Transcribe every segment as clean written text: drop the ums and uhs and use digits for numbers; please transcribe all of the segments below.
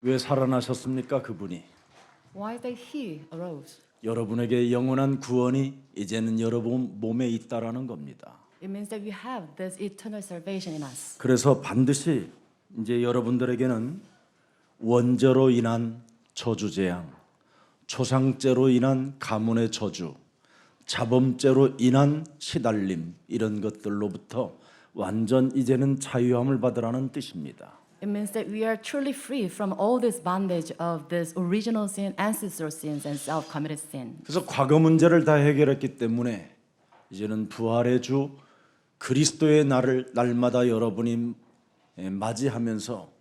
왜 살아나셨습니까? 그분이 Why that he arose? 여러분에게 영원한 구원이 이제는 여러분 몸에 있다라는 겁니다. It means that we have this eternal salvation in us. 그래서 반드시 이제 여러분들에게는 원죄로 인한 저주 재앙, 초상죄로 인한 가문의 저주, 자범죄로 인한 시달림 이런 것들로부터 완전 이제는 자유함을 받으라는 뜻입니다. It means that we are truly free from all this bondage of this original sin, ancestral sins, and self-committed sin. 그래서 과거 문제를 다 해결했기 때문에 이제는 부활의 주 그리스도의 날을 날마다 여러분이 맞이하면서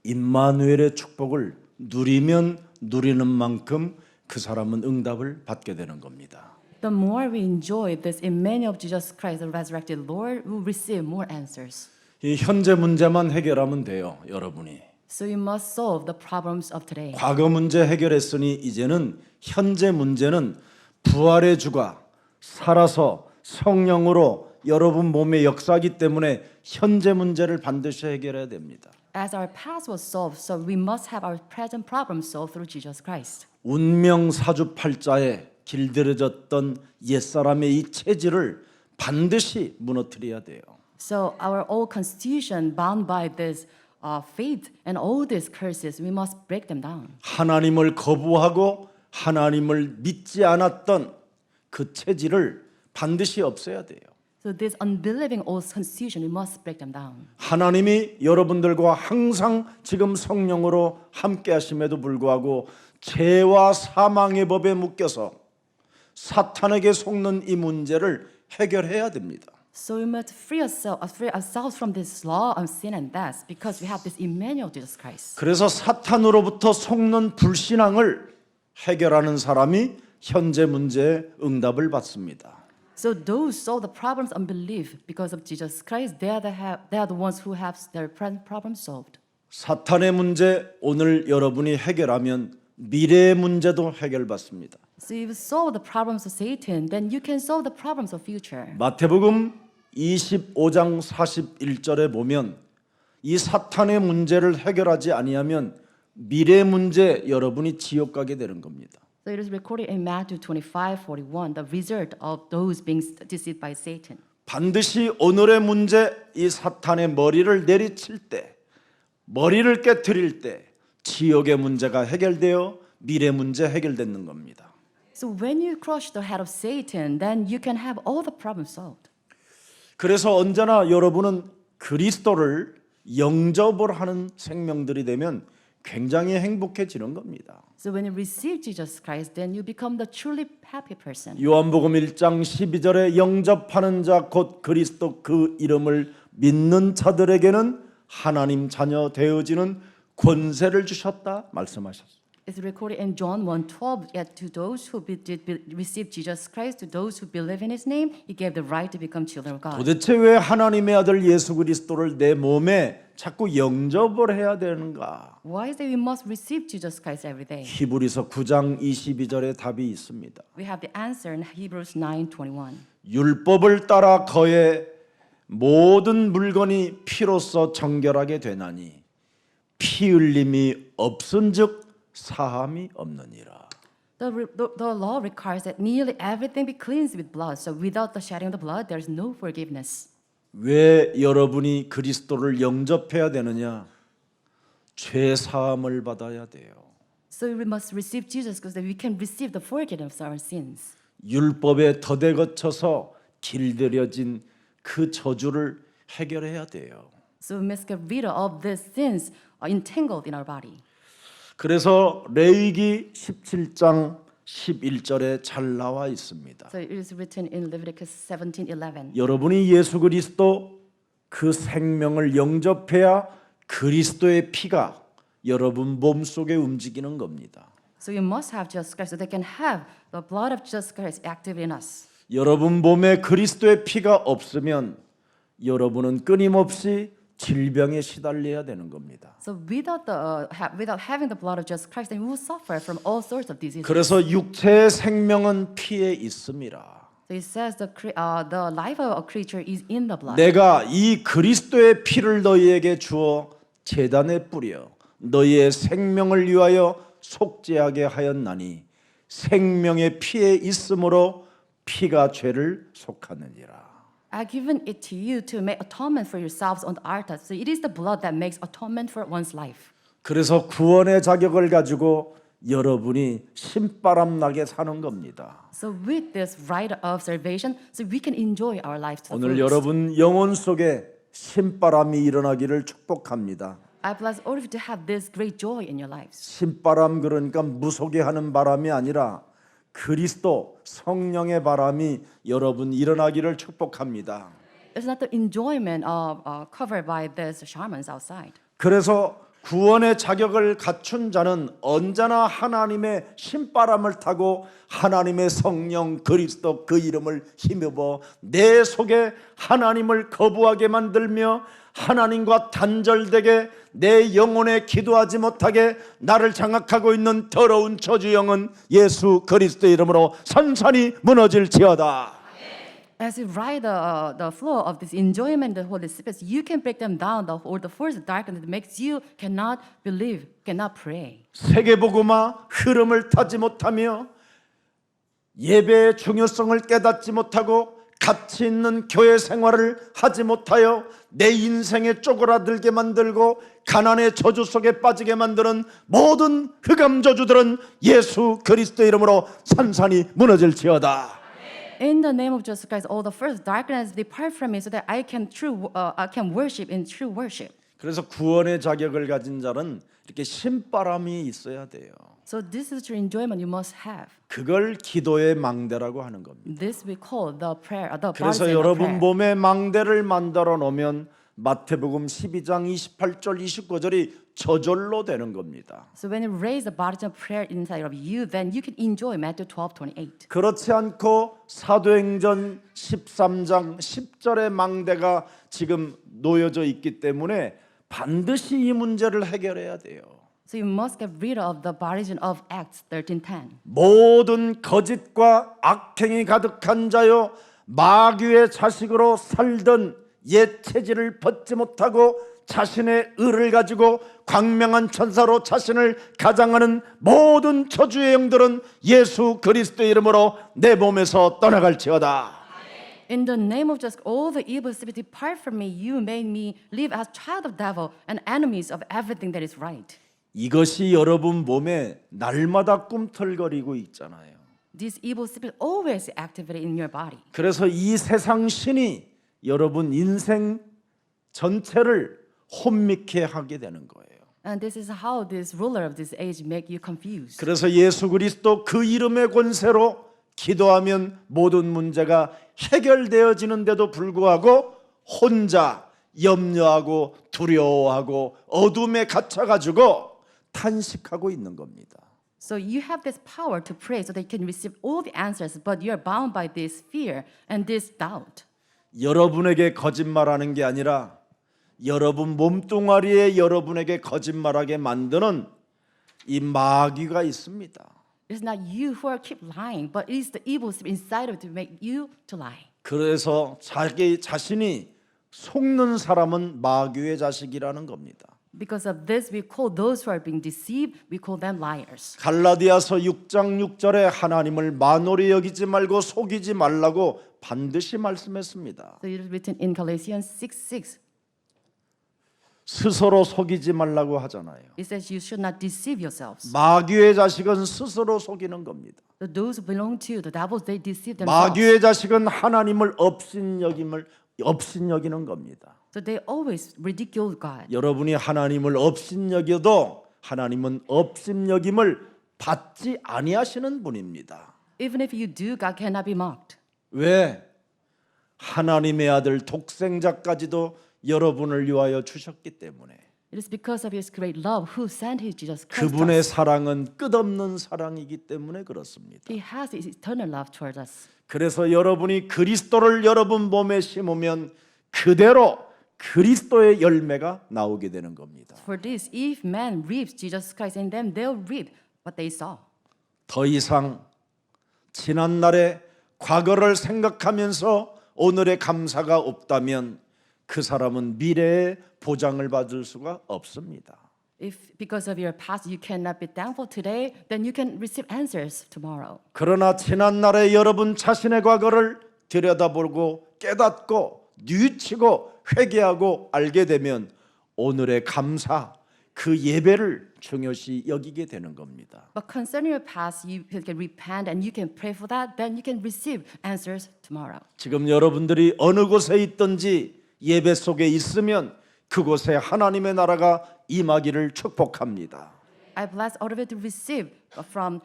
임마누엘의 축복을 누리면 누리는 만큼 그 사람은 응답을 받게 되는 겁니다. The more we enjoy this Emmanuel of Jesus Christ, the resurrected Lord, we will receive more answers. 이 현재 문제만 해결하면 돼요, 여러분이. So you must solve the problems of today. 과거 문제 해결했으니 이제는 현재 문제는 부활의 주가 살아서 성령으로 여러분 몸에 역사하기 때문에 현재 문제를 반드시 해결해야 됩니다. As our past was solved, so we must have our present problems solved through Jesus Christ. 운명 사주팔자에 길들여졌던 옛사람의 이 체질을 반드시 무너뜨려야 돼요. So our old constitution, bound by this faith and all these curses, we must break them down. 하나님을 거부하고 하나님을 믿지 않았던 그 체질을 반드시 없애야 돼요. So this unbelieving old constitution, we must break them down. 하나님이 여러분들과 항상 지금 성령으로 함께 하심에도 불구하고 죄와 사망의 법에 묶여서 사탄에게 속는 이 문제를 해결해야 됩니다. So we must free ourselves from this law of sin and death because we have this Emmanuel Jesus Christ. 그래서 사탄으로부터 속는 불신앙을 해결하는 사람이 현재 문제의 응답을 받습니다. So those solve the problems of unbelief because of Jesus Christ, they are the ones who have their present problems solved. 사탄의 문제 오늘 여러분이 해결하면 미래의 문제도 해결받습니다. So if you solve the problems of Satan, then you can solve the problems of future. 마태복음 25장 41절에 보면 이 사탄의 문제를 해결하지 아니하면 미래 문제 여러분이 지옥 가게 되는 겁니다. So it is recorded in Matthew 25:41, the result of those being deceived by Satan. 반드시 오늘의 문제 이 사탄의 머리를 내리칠 때 머리를 깨트릴 때 지옥의 문제가 해결되어 미래 문제 해결되는 겁니다. So when you crush the head of Satan, then you can have all the problems solved. 그래서 언제나 여러분은 그리스도를 영접을 하는 생명들이 되면 굉장히 행복해지는 겁니다. So when you receive Jesus Christ, then you become the truly happy person. 요한복음 1장 12절에 영접하는 자 곧 그리스도 그 이름을 믿는 자들에게는 하나님 자녀 되어지는 권세를 주셨다 말씀하셨습니다. It's recorded in John 1:12. Yet to those who receive Jesus Christ, to those who believe in His name, He gave the right to become children of God. 도대체 왜 하나님의 아들 예수 그리스도를 내 몸에 자꾸 영접을 해야 되는가? Why is it we must receive Jesus Christ every day? 히브리서 9장 22절에 답이 있습니다. We have the answer in Hebrews 9:21. 율법을 따라 거의 모든 물건이 피로써 정결하게 되나니 피 흘림이 없은즉 사함이 없느니라. The law requires that nearly everything be cleansed with blood. So without the shedding of the blood, there is no forgiveness. 왜 여러분이 그리스도를 영접해야 되느냐? 죄 사함을 받아야 돼요. So we must receive Jesus because we can receive the forgiveness of our sins. 율법에 덫에 갇혀서 길들여진 그 저주를 해결해야 돼요. So we must get rid of these sins entangled in our body. 그래서 레위기 17장 11절에 잘 나와 있습니다. So it is written in Leviticus 17:11. 여러분이 예수 그리스도 그 생명을 영접해야 그리스도의 피가 여러분 몸속에 움직이는 겁니다. So you must have Jesus Christ so they can have the blood of Jesus Christ active in us. 여러분 몸에 그리스도의 피가 없으면 여러분은 끊임없이 질병에 시달려야 되는 겁니다. So without having the blood of Jesus Christ, then we will suffer from all sorts of diseases. 그래서 육체의 생명은 피에 있음이라. So it says the life of a creature is in the blood. 내가 이 그리스도의 피를 너희에게 주어 제단에 뿌려 너희의 생명을 위하여 속죄하게 하였나니 생명의 피에 있으므로 피가 죄를 속하느니라. I've given it to you to make atonement for yourselves on the altar. So it is the blood that makes atonement for one's life. 그래서 구원의 자격을 가지고 여러분이 신바람 나게 사는 겁니다. So with this right of salvation, so we can enjoy our lives to the 오늘 fullest. 여러분 영혼 속에 신바람이 일어나기를 축복합니다. I bless all of you to have this great joy in your lives. 신바람 그러니까 무속에 하는 바람이 아니라 그리스도 성령의 바람이 여러분 일어나기를 축복합니다. It's not the enjoyment of covered by these shamans outside. 그래서 구원의 자격을 갖춘 자는 언제나 하나님의 신바람을 타고 하나님의 성령 그리스도 그 이름을 힘입어 내 속에 하나님을 거부하게 만들며 하나님과 단절되게 내 영혼에 기도하지 못하게 나를 장악하고 있는 더러운 저주 영은 예수 그리스도의 이름으로 산산이 무너질지어다. As you ride the flow of this enjoyment, the Holy Spirit, you can break them down, or the force of darkness that makes you cannot believe, cannot pray. 세계복음화 흐름을 타지 못하며 예배의 중요성을 깨닫지 못하고 가치 있는 교회 생활을 하지 못하여 내 인생에 쪼그라들게 만들고 가난의 저주 속에 빠지게 만드는 모든 흑암 저주들은 예수 그리스도의 이름으로 산산이 무너질지어다. In the name of Jesus Christ, all the first darkness depart from me, so that I can worship in true worship. 그래서 구원의 자격을 가진 자는 이렇게 신바람이 있어야 돼요. So this is your enjoyment you must have. 그걸 기도의 망대라고 하는 겁니다. This we call the prayer, the 그래서 baptism of 여러분 prayer. 몸에 망대를 만들어 놓으면 마태복음 12장 28절 29절이 저절로 되는 겁니다. So when you raise the baptism of prayer inside of you, then you can enjoy Matthew 12:28. 그렇지 않고 사도행전 13장 10절의 망대가 지금 놓여져 있기 때문에 반드시 이 문제를 해결해야 돼요. So you must get rid of the baptism of Acts 13:10. 모든 거짓과 악행이 가득한 자요 마귀의 자식으로 살던 옛 체질을 벗지 못하고 자신의 의를 가지고 광명한 천사로 자신을 가장하는 모든 저주의 영들은 예수 그리스도의 이름으로 내 몸에서 떠나갈지어다. In the name of just all the evil spirits depart from me, you made me live as child of devil and enemies of everything that is right. 이것이 여러분 몸에 날마다 꿈틀거리고 있잖아요. These evil spirits always activated in your body. 그래서 이 세상 신이 여러분 인생 전체를 혼미케 하게 되는 거예요. And this is how this ruler of this age make you confused. 그래서 예수 그리스도 그 이름의 권세로 기도하면 모든 문제가 해결되어지는데도 불구하고 혼자 염려하고 두려워하고 어둠에 갇혀가지고 탄식하고 있는 겁니다. So you have this power to pray so that you can receive all the answers, but you are bound by this fear and this doubt. 여러분에게 거짓말하는 게 아니라 여러분 몸뚱아리에 여러분에게 거짓말하게 만드는 이 마귀가 있습니다. It's not you who are keep lying, but it is the evil spirit inside of it to make you to lie. 그래서 자기 자신이 속는 사람은 마귀의 자식이라는 겁니다. Because of this, we call those who are being deceived, we call them liars. 갈라디아서 6장 6절에 하나님을 만홀히 여기지 말고 속이지 말라고 반드시 말씀했습니다. So it is written in Galatians 6:6. 스스로 속이지 말라고 하잖아요. It says you should not deceive yourselves. 마귀의 자식은 스스로 속이는 겁니다. So those who belong to the devils, they deceive themselves. 마귀의 자식은 하나님을 업신여기는 겁니다. So they always ridicule God. 여러분이 하나님을 업신여겨도 하나님은 업신여김을 받지 아니하시는 분입니다. Even if you do, God cannot be mocked. 왜? 하나님의 아들 독생자까지도 여러분을 위하여 주셨기 때문에. It is because of His great love who sent His Jesus Christ. 그분의 사랑은 끝없는 사랑이기 때문에 그렇습니다. He has His eternal love towards us. 그래서 여러분이 그리스도를 여러분 몸에 심으면 그대로 그리스도의 열매가 나오게 되는 겁니다. For this, if man reaps Jesus Christ in them, they'll reap what they sow. 더 이상 지난날의 과거를 생각하면서 오늘의 감사가 없다면 그 사람은 미래의 보장을 받을 수가 없습니다. If because of your past you cannot be thankful today, then you can receive answers tomorrow. 그러나 지난날에 여러분 자신의 과거를 들여다보고 깨닫고 뉘우치고 회개하고 알게 되면 오늘의 감사 그 예배를 중요시 여기게 되는 겁니다. But concerning your past, you can repent and you can pray for that, then you can receive answers tomorrow. 지금 여러분들이 어느 곳에 있든지 예배 속에 있으면 그곳에 하나님의 나라가 임하기를 축복합니다. I bless all of you to receive from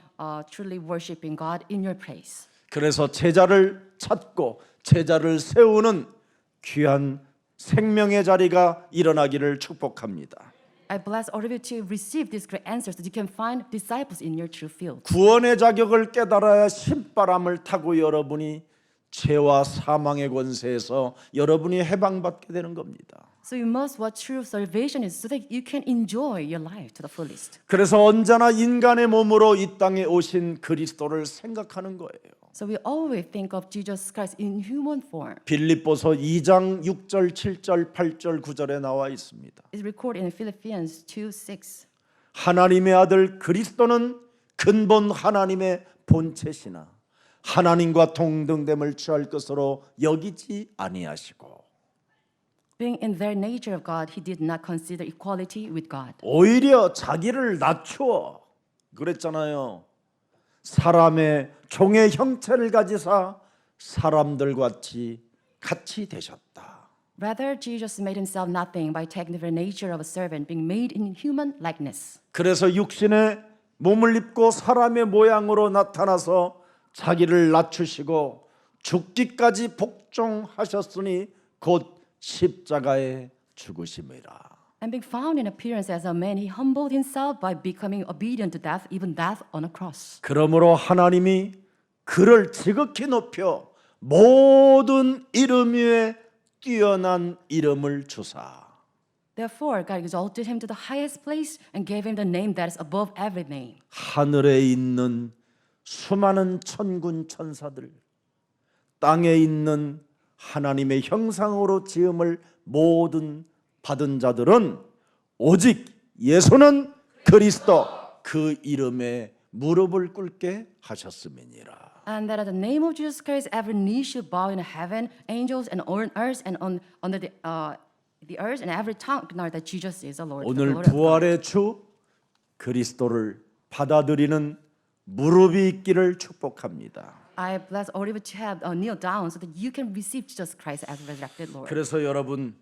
truly worshiping God in your place. 그래서 제자를 찾고 제자를 세우는 귀한 생명의 자리가 일어나기를 축복합니다. I bless all of you to receive these great answers that you can find disciples in your true field. 구원의 자격을 깨달아야 신바람을 타고 여러분이 죄와 사망의 권세에서 여러분이 해방받게 되는 겁니다. So you must what true salvation is so that you can enjoy your life to the fullest. 그래서 언제나 인간의 몸으로 이 땅에 오신 그리스도를 생각하는 거예요. So we always think of Jesus Christ in human form. 빌립보서 2장 6절, 7절, 8절, 9절에 나와 있습니다. It's recorded in Philippians 2:6. 하나님의 아들 그리스도는 근본 하나님의 본체시나 하나님과 동등됨을 취할 것으로 여기지 아니하시고 Being in their nature of God, he did not consider equality with God. 오히려 자기를 낮추어 그랬잖아요. 사람의 종의 형체를 가지사 사람들과 같이 되셨다. Rather, Jesus made himself nothing by taking the very nature of a servant, being made in human likeness. 그래서 육신의 몸을 입고 사람의 모양으로 나타나서 자기를 낮추시고 죽기까지 복종하셨으니 곧 십자가에 죽으심이라. And being found in appearance as a man, he humbled himself by becoming obedient to death, even death on a cross. 그러므로 하나님이 그를 지극히 높여 모든 이름 위에 뛰어난 이름을 주사 Therefore, God exalted him to the highest place and gave him the name that is above every name. 하늘에 있는 수많은 천군 천사들 땅에 있는 하나님의 형상으로 지음을 모든 받은 자들은 오직 예수는 그리스도 그 이름에 무릎을 꿇게 하셨음이니라. And that at the name of Jesus Christ, every knee should bow in heaven, angels and on earth and under the earth, and every tongue acknowledge that Jesus is the Lord. the 오늘 Lord of God. 부활의 주 그리스도를 받아들이는 무릎이 있기를 축복합니다. I bless all of you to have kneel down so that you can receive Jesus Christ as resurrected Lord. 그래서 여러분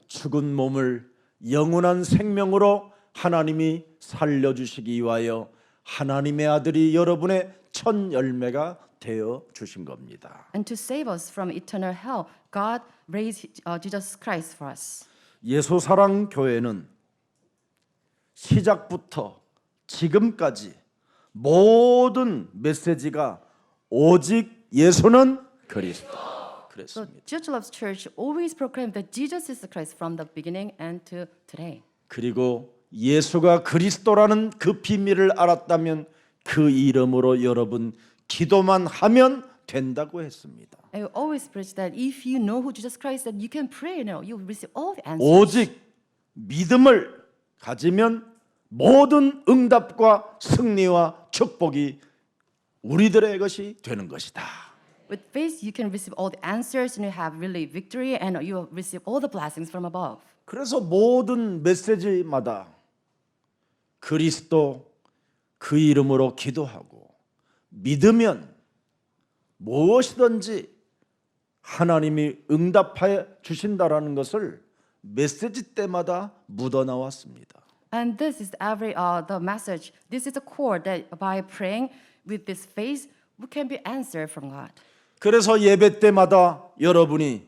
죽은 몸을 영원한 생명으로 하나님이 살려주시기 위하여 하나님의 아들이 여러분의 첫 열매가 되어 주신 겁니다. And to save us from eternal hell, God raised Jesus Christ for us. 예수사랑 교회는 시작부터 지금까지 모든 메시지가 오직 예수는 그리스도. So 그랬습니다. Church Loves Church always proclaimed that Jesus is the Christ from the beginning and to today. 그리고 예수가 그리스도라는 그 비밀을 알았다면 그 이름으로 여러분 기도만 하면 된다고 했습니다. And we always preach that if you know who Jesus Christ, that you can pray, you will receive all the answers. 오직 믿음을 가지면 모든 응답과 승리와 축복이 우리들의 것이 되는 것이다. With faith, you can receive all the answers, and you have really victory, and you will receive all the blessings from above. 그래서 모든 메시지마다 그리스도 그 이름으로 기도하고 믿으면 무엇이든지 하나님이 응답하여 주신다라는 것을 메시지 때마다 묻어나왔습니다. And this is the message. This is the core that by praying with this faith, we can be answered from God. 그래서 예배 때마다 여러분이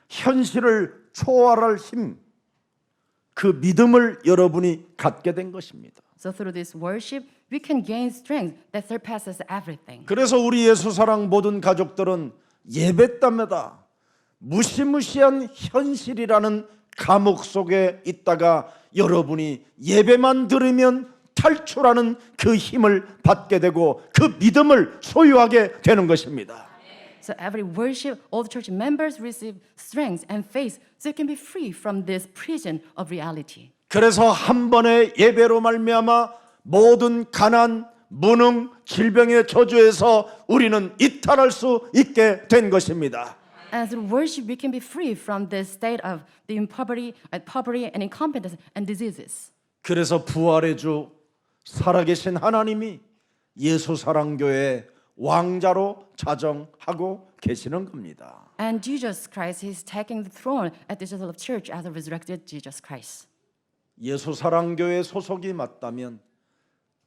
현실을 초월할 힘, 그 믿음을 여러분이 갖게 된 것입니다. So through this worship, we can gain strength that surpasses everything. 그래서 우리 예수사랑 모든 가족들은 예배 때마다 무시무시한 현실이라는 감옥 속에 있다가 여러분이 예배만 들으면 탈출하는 그 힘을 받게 되고 그 믿음을 소유하게 되는 것입니다. So every worship, all the church members receive strength and faith so you can be free from this prison of reality. 그래서 한 번의 예배로 말미암아 모든 가난, 무능, 질병의 저주에서 우리는 이탈할 수 있게 된 것입니다. And through worship, we can be free from this state of the poverty and incompetence and diseases. 그래서 부활의 주 살아계신 하나님이 예수사랑교회 왕자로 자정하고 계시는 겁니다. And Jesus Christ, He's taking the throne at the Jerusalem Church as a resurrected Jesus Christ. 예수사랑교회 소속이 맞다면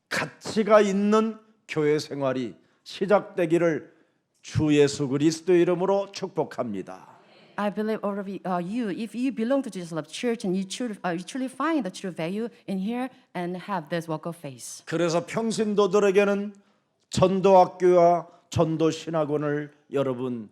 가치가 있는 교회 생활이 시작되기를 주 예수 그리스도의 이름으로 축복합니다. I believe all of you, if you belong to Jesus Church and you truly find the true value in here and have this walk of faith. 그래서 평신도들에게는 전도학교와 전도신학원을 여러분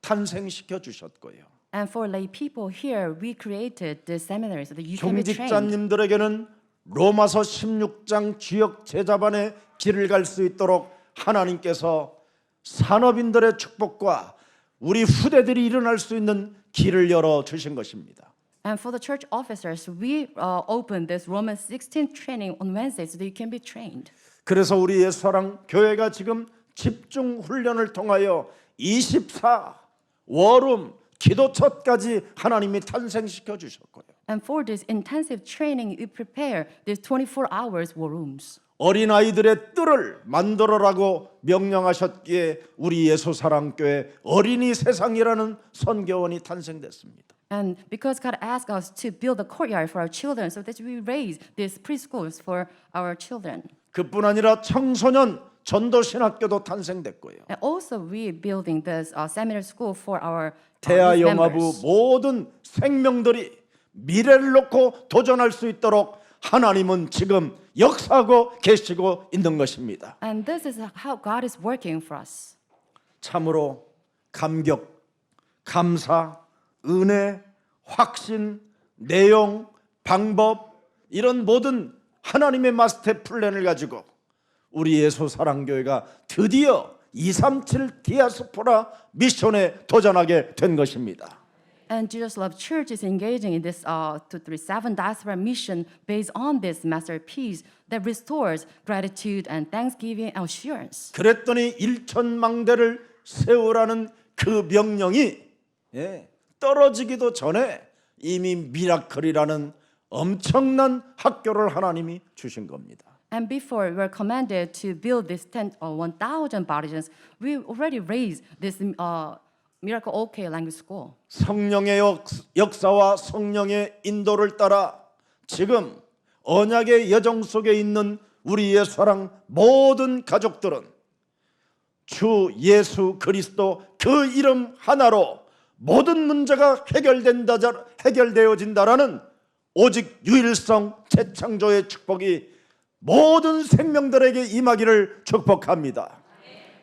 탄생시켜 주셨고요. And for lay people here, we created the seminaries so that you can be trained. 경직자님들에게는 로마서 16장 주역 제자반의 길을 갈 수 있도록 하나님께서 산업인들의 축복과 우리 후대들이 일어날 수 있는 길을 열어 주신 것입니다. And for the church officers, we opened this Romans 16 training on Wednesday so that you can be trained. 그래서 우리 예수사랑 교회가 지금 집중 훈련을 통하여 24 워룸 기도처까지 하나님이 탄생시켜 주셨고요. And for this intensive training, we prepare these 24 hours war rooms. 어린아이들의 뜰을 만들어라고 명령하셨기에 우리 예수사랑교회 어린이 세상이라는 선교원이 탄생됐습니다. And because God asked us to build a courtyard for our children, so that we raise these preschools for our children. 그뿐 아니라 청소년 전도신학교도 탄생됐고요. And also we building this seminary school for our 태아 youth 영아부 members. 모든 생명들이 미래를 놓고 도전할 수 있도록 하나님은 지금 역사하고 계시고 있는 것입니다. And this is how God is working for us. 참으로 감격, 감사, 은혜, 확신, 내용, 방법 이런 모든 하나님의 마스터 플랜을 가지고 우리 예수사랑교회가 드디어 237 디아스포라 미션에 도전하게 된 것입니다. And Jesus Love Church is engaging in this 237 diaspora mission based on this masterpiece that restores gratitude and thanksgiving and assurance. 그랬더니 1천망대를 세우라는 그 명령이 떨어지기도 전에 이미 미라클이라는 엄청난 학교를 하나님이 주신 겁니다. And before we were commanded to build this 1,000 bodies, we already raised this Miracle OK language school. 성령의 역사와 성령의 인도를 따라 지금 언약의 여정 속에 있는 우리의 사랑 모든 가족들은 주 예수 그리스도 그 이름 하나로 모든 문제가 해결되어진다라는 오직 유일성 재창조의 축복이 모든 생명들에게 임하기를 축복합니다.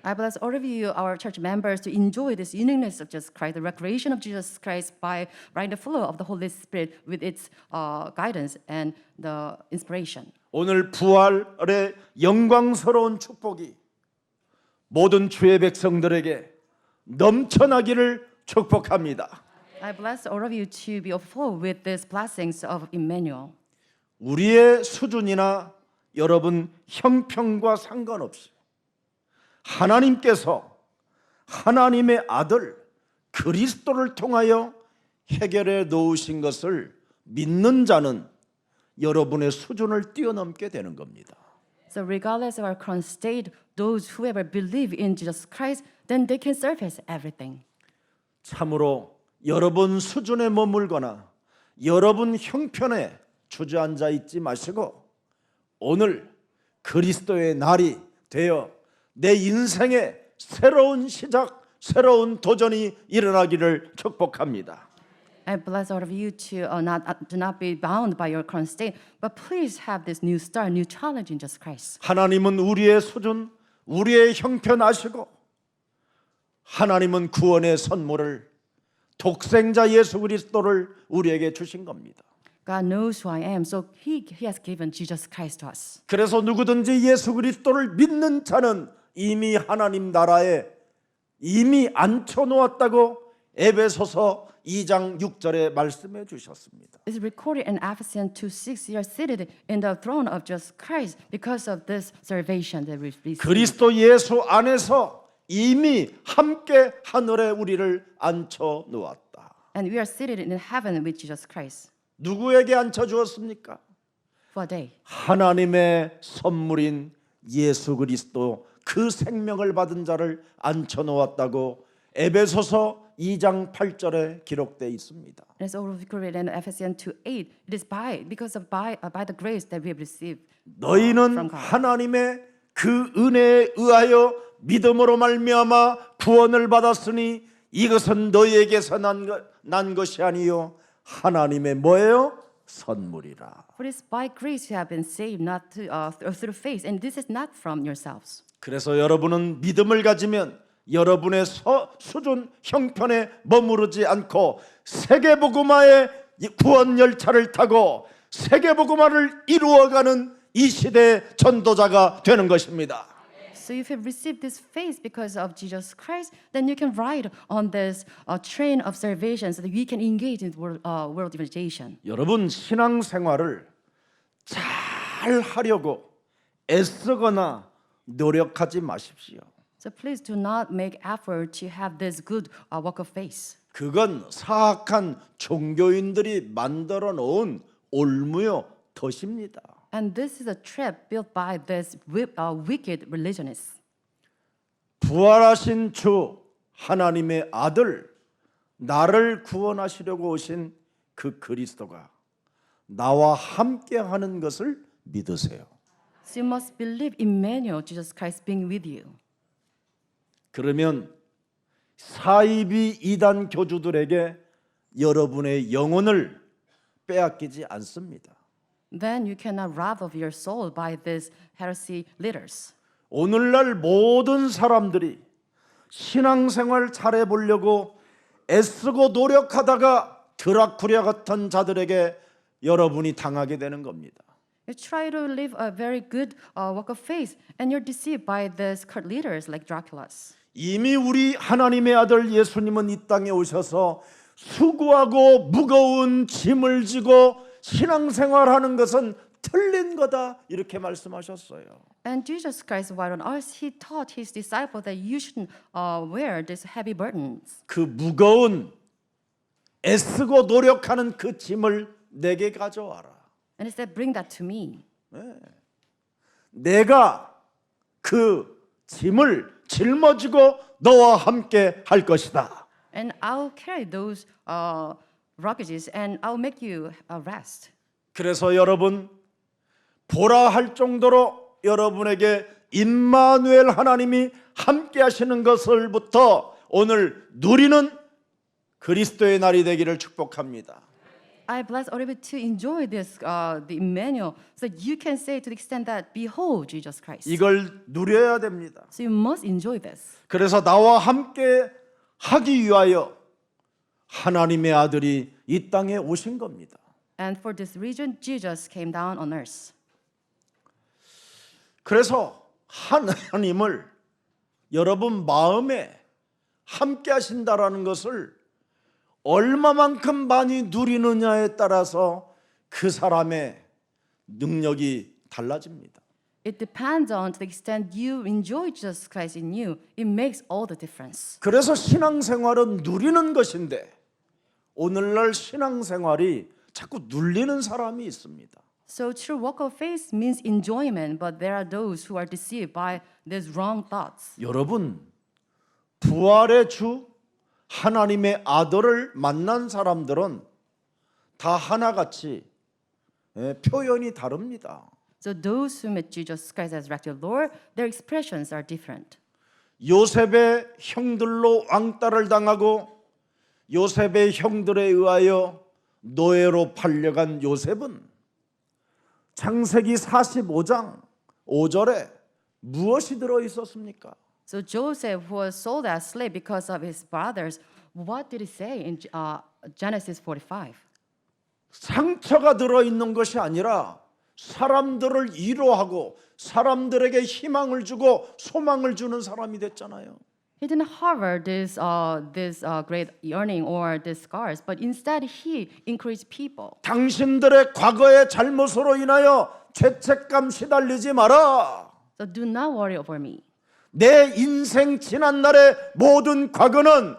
I bless all of you, our church members, to enjoy this uniqueness of Jesus Christ, the recreation of Jesus Christ by riding the flow of the Holy Spirit with its guidance and the inspiration. 오늘 부활의 영광스러운 축복이 모든 주의 백성들에게 넘쳐나기를 축복합니다. I bless all of you to be overflow with these blessings of Emmanuel. 우리의 수준이나 여러분 형편과 상관없이 하나님께서 하나님의 아들 그리스도를 통하여 해결해 놓으신 것을 믿는 자는 여러분의 수준을 뛰어넘게 되는 겁니다. So regardless of our current state, those who ever believe in Jesus Christ, then they can surface everything. 참으로 여러분 수준에 머물거나 여러분 형편에 주저앉아 있지 마시고 오늘 그리스도의 날이 되어 내 인생의 새로운 시작, 새로운 도전이 일어나기를 축복합니다. I bless all of you to do not be bound by your current state, but please have this new start, new challenge in Jesus Christ. 하나님은 우리의 수준, 우리의 형편 아시고 하나님은 구원의 선물을 독생자 예수 그리스도를 우리에게 주신 겁니다. God knows who I am, so He has given Jesus Christ to us. 그래서 누구든지 예수 그리스도를 믿는 자는 이미 하나님 나라에 이미 앉혀놓았다고 에베소서 2장 6절에 말씀해 주셨습니다. It's recorded in Ephesians 2:6. You are seated in the throne of Jesus Christ because of this salvation that we receive. 그리스도 예수 안에서 이미 함께 하늘에 우리를 앉혀 놓았다. And we are seated in heaven with Jesus Christ. 누구에게 앉혀 주었습니까? For a day. 하나님의 선물인 예수 그리스도 그 생명을 받은 자를 앉혀 놓았다고 에베소서 2장 8절에 기록되어 있습니다. And it's all recorded in Ephesians 2:8. It is because of by the grace that we have received. 너희는 from God. 하나님의 그 은혜에 의하여 믿음으로 말미암아 구원을 받았으니 이것은 너희에게서 난 것이 아니요 하나님의 뭐예요? 선물이라. For it is by grace you have been saved, not through faith, and this is not from yourselves. 그래서 여러분은 믿음을 가지면 여러분의 수준 형편에 머무르지 않고 세계복음화의 구원 열차를 타고 세계복음화를 이루어가는 이 시대의 전도자가 되는 것입니다. So if you have received this faith because of Jesus Christ, then you can ride on this train of salvation so that we can engage in world evangelization. 여러분 신앙생활을 잘 하려고 애쓰거나 노력하지 마십시오. So please do not make effort to have this good walk of faith. 그건 사악한 종교인들이 만들어 놓은 올무요 덫입니다. And this is a trap built by this wicked religionists. 부활하신 주 하나님의 아들 나를 구원하시려고 오신 그 그리스도가 나와 함께 하는 것을 믿으세요. So you must believe Emmanuel, Jesus Christ being with you. 그러면 사이비 이단 교주들에게 여러분의 영혼을 빼앗기지 않습니다. Then you cannot rob of your soul by these heresy leaders. 오늘날 모든 사람들이 신앙생활 잘해 보려고 애쓰고 노력하다가 드라쿠리아 같은 자들에게 여러분이 당하게 되는 겁니다. You try to live a very good walk of faith, and you're deceived by these cult leaders like Draculas. 이미 우리 하나님의 아들 예수님은 이 땅에 오셔서 수고하고 무거운 짐을 지고 신앙생활하는 것은 틀린 거다 이렇게 말씀하셨어요. And Jesus Christ, while on earth, he taught his disciples that you shouldn't wear these heavy burdens. 그 무거운 애쓰고 노력하는 그 짐을 내게 가져와라. And he said, bring that to me. 내가 그 짐을 짊어지고 너와 함께 할 것이다. And I'll carry those rockages, and I'll make you rest. 그래서 여러분 보라 할 정도로 여러분에게 임마누엘 하나님이 함께 하시는 것을부터 오늘 누리는 그리스도의 날이 되기를 축복합니다. I bless all of you to enjoy this, the Emmanuel, so that you can say to the extent that, behold, Jesus Christ. 이걸 누려야 됩니다. So you must enjoy this. 그래서 나와 함께 하기 위하여 하나님의 아들이 이 땅에 오신 겁니다. And for this reason, Jesus came down on earth. 그래서 하나님을 여러분 마음에 함께 하신다라는 것을 얼마만큼 많이 누리느냐에 따라서 그 사람의 능력이 달라집니다. It depends on to the extent you enjoy Jesus Christ in you. It makes all the difference. 그래서 신앙생활은 누리는 것인데 오늘날 신앙생활이 자꾸 눌리는 사람이 있습니다. So true walk of faith means enjoyment, but there are those who are deceived by these wrong thoughts. 여러분 부활의 주 하나님의 아들을 만난 사람들은 다 하나같이 표현이 다릅니다. So those who met Jesus Christ as resurrected Lord, their expressions are different. 요셉의 형들로 왕따를 당하고 요셉의 형들에 의하여 노예로 팔려간 요셉은 창세기 45장 5절에 무엇이 들어 있었습니까? So Joseph, who was sold as slave because of his brothers, what did he say in Genesis 45? 상처가 들어 있는 것이 아니라 사람들을 위로하고 사람들에게 희망을 주고 소망을 주는 사람이 됐잖아요. He didn't harbor this great yearning or these scars, but instead he encouraged people. 당신들의 과거의 잘못으로 인하여 죄책감 시달리지 마라. So do not worry over me. 내 인생 지난날의 모든 과거는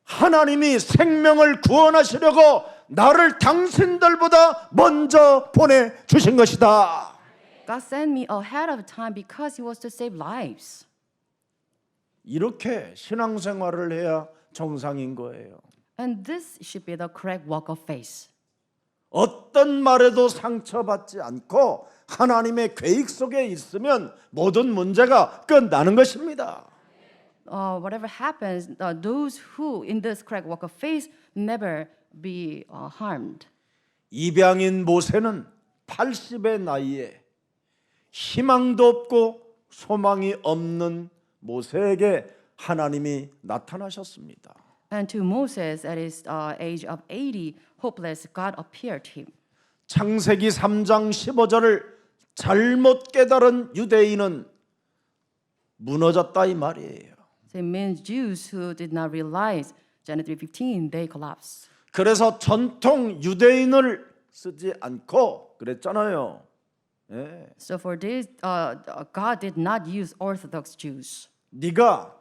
하나님이 생명을 구원하시려고 나를 당신들보다 먼저 보내주신 것이다. God sent me ahead of time because He was to save lives. 이렇게 신앙생활을 해야 정상인 거예요. And this should be the correct walk of faith. 어떤 말에도 상처받지 않고 하나님의 계획 속에 있으면 모든 문제가 끝나는 것입니다. Whatever happens, those who in this correct walk of faith never be harmed. 입양인 모세는 80의 나이에 희망도 없고 소망이 없는 모세에게 하나님이 나타나셨습니다. And to Moses at his age of 80, hopeless, God appeared to him. 창세기 3장 15절을 잘못 깨달은 유대인은 무너졌다 이 말이에요. So it means Jews who did not realize Genesis 3:15, they collapsed. 그래서 전통 유대인을 쓰지 않고 그랬잖아요. 예. So for this, God did not use Orthodox Jews. 네가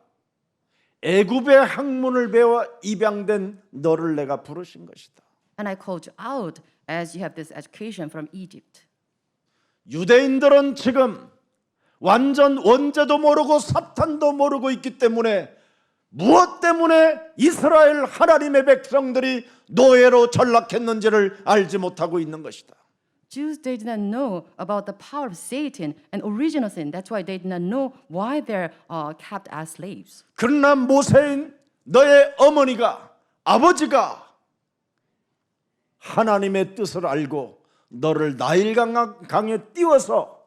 애굽의 학문을 배워 입양된 너를 내가 부르신 것이다. And I called you out as you have this education from Egypt. 유대인들은 지금 완전 원죄도 모르고 사탄도 모르고 있기 때문에 무엇 때문에 이스라엘 하나님의 백성들이 노예로 전락했는지를 알지 못하고 있는 것이다. Jews, they did not know about the power of Satan and original sin. That's why they did not know why they're kept as slaves. 그러나 모세인 너의 어머니가 아버지가 하나님의 뜻을 알고 너를 나일강에 띄워서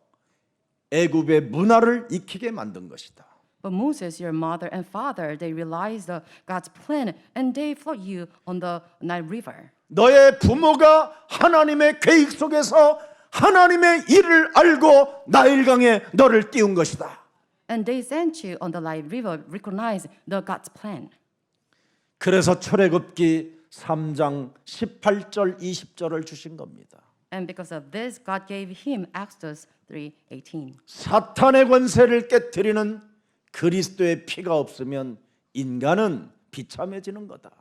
애굽의 문화를 익히게 만든 것이다. But Moses, your mother and father, they realized God's plan and they float you on the Nile River. 너의 부모가 하나님의 계획 속에서 하나님의 일을 알고 나일강에 너를 띄운 것이다. And they sent you on the Nile River, recognize the God's plan. 그래서 출애굽기 3장 18절 20절을 주신 겁니다. And because of this, God gave him Exodus 3:18. 사탄의 권세를 깨뜨리는 그리스도의 피가 없으면 인간은 비참해지는 거다.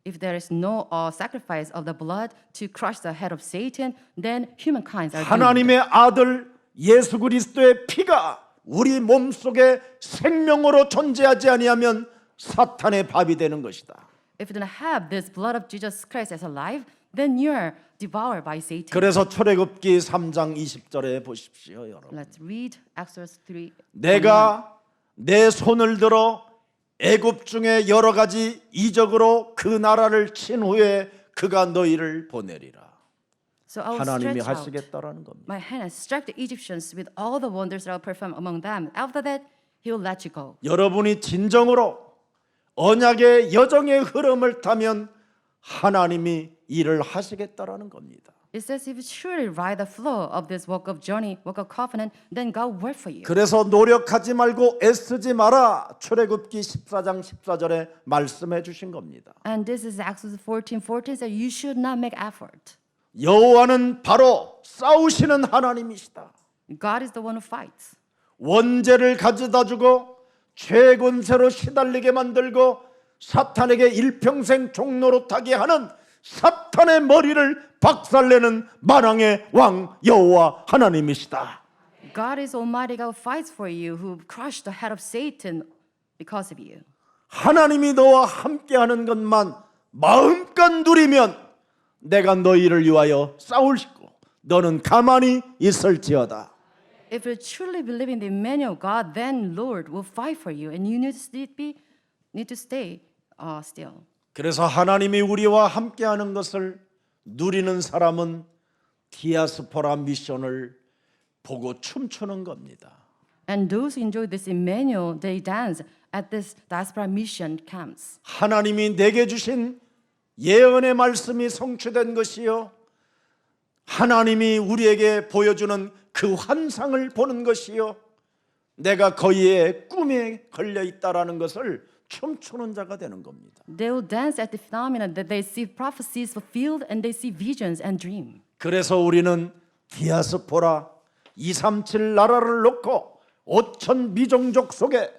If there is no sacrifice of the blood to crush the head of Satan, then humankind are doomed. 하나님의 아들 예수 그리스도의 피가 우리 몸속에 생명으로 존재하지 아니하면 사탄의 밥이 되는 것이다. If you don't have this blood of Jesus Christ as alive, then you're devoured by Satan. 그래서 출애굽기 3장 20절에 보십시오, 여러분. Let's read Exodus 3. 내가 내 손을 들어 애굽 중에 여러 가지 이적으로 그 나라를 친 후에 그가 너희를 보내리라. So I will 하나님이 stretch out 하시겠다라는 겁니다. my hand and strike the Egyptians with all the wonders that I will perform among them. After that, he will let you go. 여러분이 진정으로 언약의 여정의 흐름을 타면 하나님이 일을 하시겠다라는 겁니다. It says if you truly ride the flow of this walk of journey, walk of covenant, then God will work for you. 그래서 노력하지 말고 애쓰지 마라. 출애굽기 14장 14절에 말씀해 주신 겁니다. And this is Exodus 14:14 that you should not make effort. 여호와는 바로 싸우시는 하나님이시다. God is the one who fights. 원죄를 가져다 주고 죄권세로 시달리게 만들고 사탄에게 일평생 종로로 타게 하는 사탄의 머리를 박살내는 만왕의 왕 여호와 하나님이시다. God is Almighty God who fights for you, who crushed the head of Satan because of you. 하나님이 너와 함께하는 것만 마음껏 누리면 내가 너희를 위하여 싸울시고 너는 가만히 있을지어다. If you truly believe in the Emmanuel God, then Lord will fight for you, and you need to stay still. 그래서 하나님이 우리와 함께하는 것을 누리는 사람은 디아스포라 미션을 보고 춤추는 겁니다. And those who enjoy this Emmanuel, they dance at this diaspora mission camps. 하나님이 내게 주신 예언의 말씀이 성취된 것이요. 하나님이 우리에게 보여주는 그 환상을 보는 것이요. 내가 거기에 꿈에 걸려 있다라는 것을 춤추는 자가 되는 겁니다. They will dance at the phenomenon that they see prophecies fulfilled and they see visions and dream. 그래서 우리는 디아스포라 237 나라를 놓고 5천 미종족 속에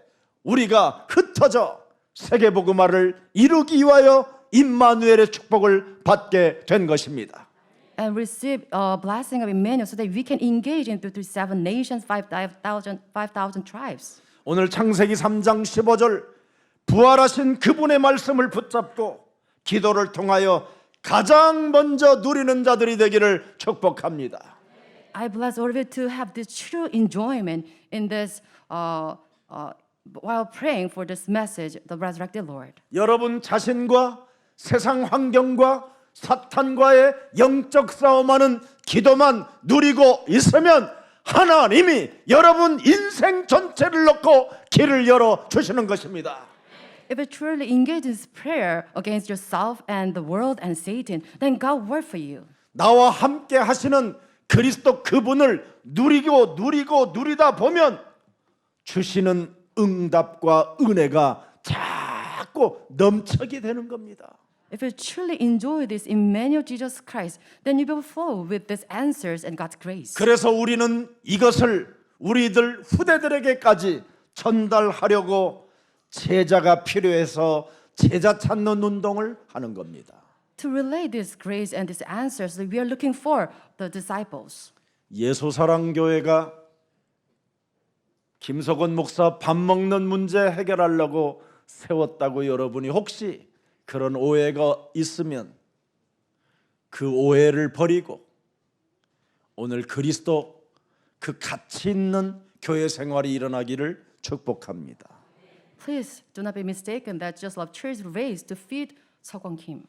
우리가 흩어져 세계복음화를 이루기 위하여 임마누엘의 축복을 받게 된 것입니다. And receive a blessing of Emmanuel so that we can engage into the 7 nations, 5,000 tribes. 오늘 창세기 3장 15절 부활하신 그분의 말씀을 붙잡고 기도를 통하여 가장 먼저 누리는 자들이 되기를 축복합니다. I bless all of you to have this true enjoyment in this while praying for this message, the resurrected Lord. 여러분 자신과 세상 환경과 사탄과의 영적 싸움하는 기도만 누리고 있으면 하나님이 여러분 인생 전체를 놓고 길을 열어 주시는 것입니다. If you truly engage in this prayer against yourself and the world and Satan, then God work for you. 나와 함께 하시는 그리스도 그분을 누리다 보면 주시는 응답과 은혜가 자꾸 넘치게 되는 겁니다. If you truly enjoy this Emmanuel Jesus Christ, then you will flow with these answers and God's grace. 그래서 우리는 이것을 우리들 후대들에게까지 전달하려고 제자가 필요해서 제자 찾는 운동을 하는 겁니다. To relay this grace and these answers, we are looking for the disciples. 예수사랑교회가 김석원 목사 밥 먹는 문제 해결하려고 세웠다고 여러분이 혹시 그런 오해가 있으면 그 오해를 버리고 오늘 그리스도 그 가치 있는 교회 생활이 일어나기를 축복합니다. Please do not be mistaken that Just Love Church is raised to feed Seokwan Kim.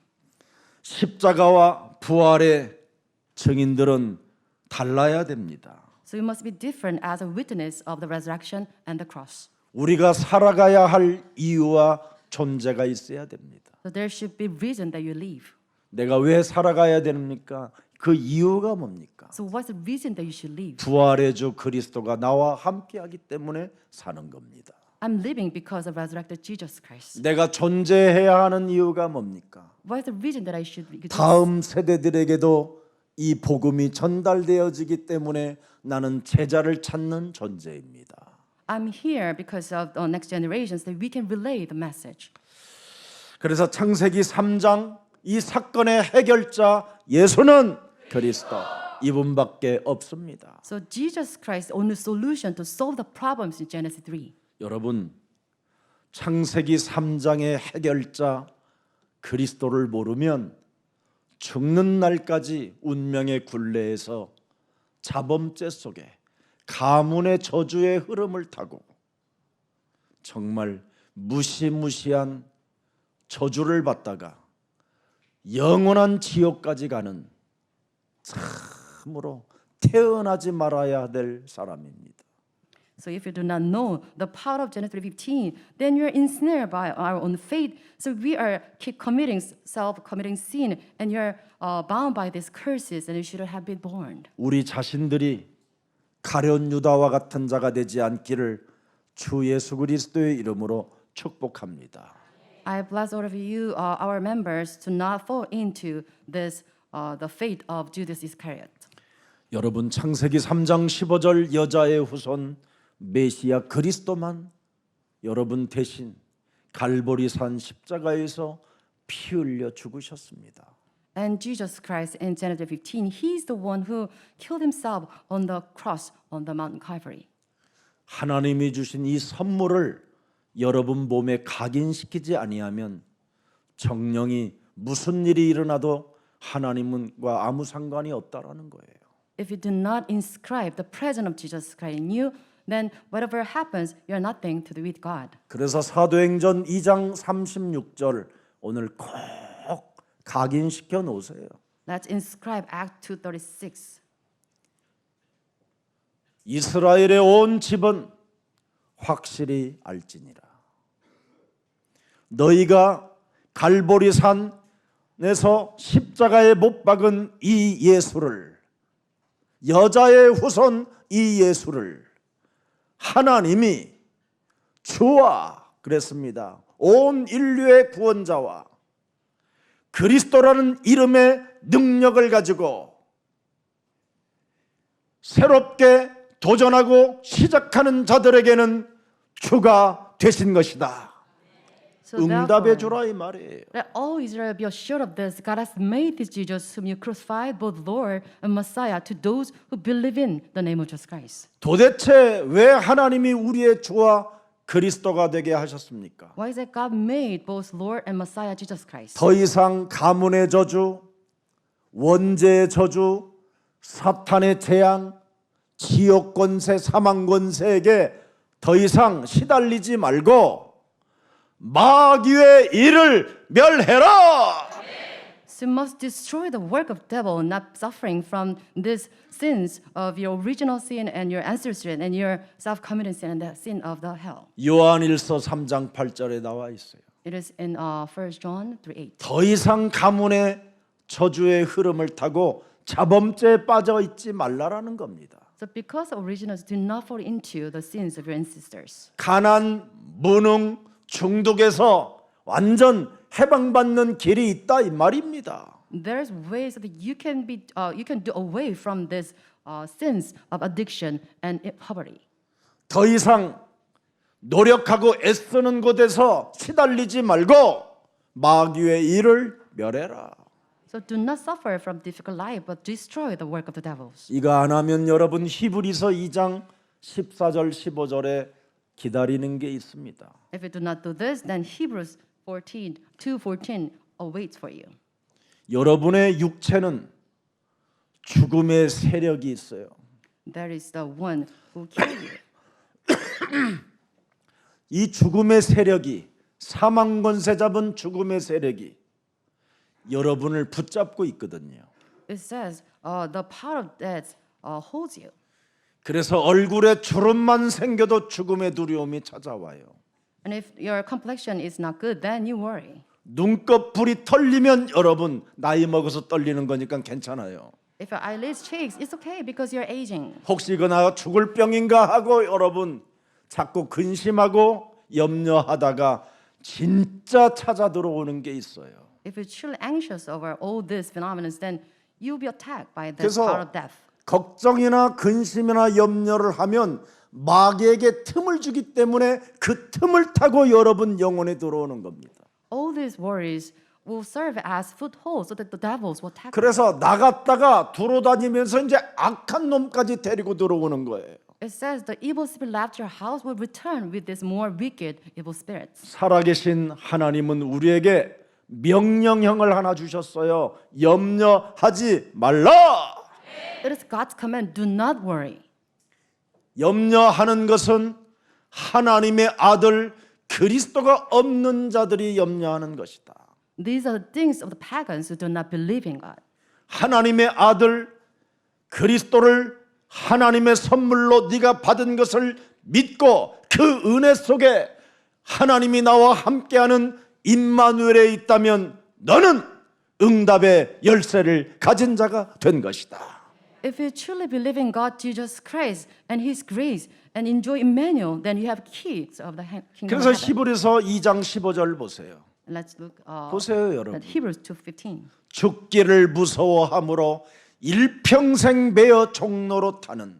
십자가와 부활의 증인들은 달라야 됩니다. So you must be different as a witness of the resurrection and the cross. 우리가 살아가야 할 이유와 존재가 있어야 됩니다. So there should be reason that you live. 내가 왜 살아가야 됩니까? 그 이유가 뭡니까? So what's the reason that you should live? 부활의 주 그리스도가 나와 함께하기 때문에 사는 겁니다. I'm living because of resurrected Jesus Christ. 내가 존재해야 하는 이유가 뭡니까? What is the reason that I should exist? 다음 세대들에게도 이 복음이 전달되어지기 때문에 나는 제자를 찾는 존재입니다. I'm here because of the next generations that we can relay the message. 그래서 창세기 3장 이 사건의 해결자 예수는 그리스도 이분밖에 없습니다. So Jesus Christ only solution to solve the problems in Genesis 3. 여러분 창세기 3장의 해결자 그리스도를 모르면 죽는 날까지 운명의 굴레에서 자범죄 속에 가문의 저주의 흐름을 타고 정말 무시무시한 저주를 받다가 영원한 지옥까지 가는 참으로 태어나지 말아야 될 사람입니다. So if you do not know the power of Genesis 3:15, then you're ensnared by our own fate. So we are keep committing sin, and you're bound by these curses, and you shouldn't have been born. 우리 자신들이 가룟 유다와 같은 자가 되지 않기를 주 예수 그리스도의 이름으로 축복합니다. I bless all of you, our members, to not fall into this the fate of Judas Iscariot. 여러분 창세기 3장 15절 여자의 후손 메시아 그리스도만 여러분 대신 갈보리산 십자가에서 피 흘려 죽으셨습니다. And Jesus Christ in Genesis 15, He's the one who killed Himself on the cross on the mountain Calvary. 하나님이 주신 이 선물을 여러분 몸에 각인시키지 아니하면 정령이 무슨 일이 일어나도 하나님과 아무 상관이 없다라는 거예요. If you do not inscribe the presence of Jesus Christ in you, then whatever happens, you're nothing to do with God. 그래서 사도행전 2장 36절 오늘 꼭 각인시켜 놓으세요. Let's inscribe Act 2:36. 이스라엘의 온 집은 확실히 알지니라. 너희가 갈보리산에서 십자가에 못 박은 이 예수를, 여자의 후손 이 예수를 하나님이 주와 그랬습니다. 온 인류의 구원자와 그리스도라는 이름의 능력을 가지고 새롭게 도전하고 시작하는 자들에게는 주가 되신 것이다. So 응답해 therefore, 주라 이 말이에요. let all Israel be assured of this. God has made this Jesus, whom you crucified, both Lord and Messiah, to those who believe in the name of Jesus Christ. 도대체 왜 하나님이 우리의 주와 그리스도가 되게 하셨습니까? Why is it God made both Lord and Messiah, Jesus Christ? 더 이상 가문의 저주, 원죄의 저주, 사탄의 재앙, 지옥 권세, 사망 권세에게 더 이상 시달리지 말고 마귀의 일을 멸해라. So you must destroy the work of devil, not suffering from these sins of your original sin and your ancestry and your self-committed sin and the sin of the hell. 요한일서 3장 8절에 나와 있어요. It is in 1 John 3:8. 더 이상 가문의 저주의 흐름을 타고 자범죄에 빠져 있지 말라라는 겁니다. So because originals do not fall into the sins of your ancestors. 가난, 무능, 중독에서 완전 해방받는 길이 있다 이 말입니다. There's ways that you can do away from this sins of addiction and poverty. 더 이상 노력하고 애쓰는 곳에서 시달리지 말고 마귀의 일을 멸해라. So do not suffer from difficult life, but destroy the work of the devils. 이거 안 하면 여러분 히브리서 2장 14절 15절에 기다리는 게 있습니다. If you do not do this, then Hebrews 2:14 awaits for you. 여러분의 육체는 죽음의 세력이 있어요. There is the one who kills you. 이 죽음의 세력이 사망 권세 잡은 죽음의 세력이 여러분을 붙잡고 있거든요. It says the power of death holds you. 그래서 얼굴에 주름만 생겨도 죽음의 두려움이 찾아와요. And if your complexion is not good, then you worry. 눈꺼풀이 털리면 여러분 나이 먹어서 떨리는 거니까 괜찮아요. If your eyelids shakes, it's okay because you're aging. 혹시 이거 나 죽을 병인가 하고 여러분 자꾸 근심하고 염려하다가 진짜 찾아 들어오는 게 있어요. If you're truly anxious over all these phenomena, then you'll be attacked by the 그래서 power of death. 걱정이나 근심이나 염려를 하면 마귀에게 틈을 주기 때문에 그 틈을 타고 여러분 영혼에 들어오는 겁니다. All these worries will serve as footholds so that the devils will attack you. 그래서 나갔다가 돌아다니면서 이제 악한 놈까지 데리고 들어오는 거예요. It says the evil spirit left your house will return with this more wicked evil spirits. 살아계신 하나님은 우리에게 명령형을 하나 주셨어요. 염려하지 말라. It is God's command, do not worry. 염려하는 것은 하나님의 아들 그리스도가 없는 자들이 염려하는 것이다. These are the things of the pagans who do not believe in God. 하나님의 아들 그리스도를 하나님의 선물로 네가 받은 것을 믿고 그 은혜 속에 하나님이 나와 함께하는 임마누엘에 있다면 너는 응답의 열쇠를 가진 자가 된 것이다. If you truly believe in God, Jesus Christ, and His grace, and enjoy Emmanuel, then you have keys of the kingdom 그래서 of heaven. 히브리서 2장 15절 보세요. Let's look 보세요, 여러분. at Hebrews 2:15. 죽기를 무서워함으로 일평생 매어 종로로 타는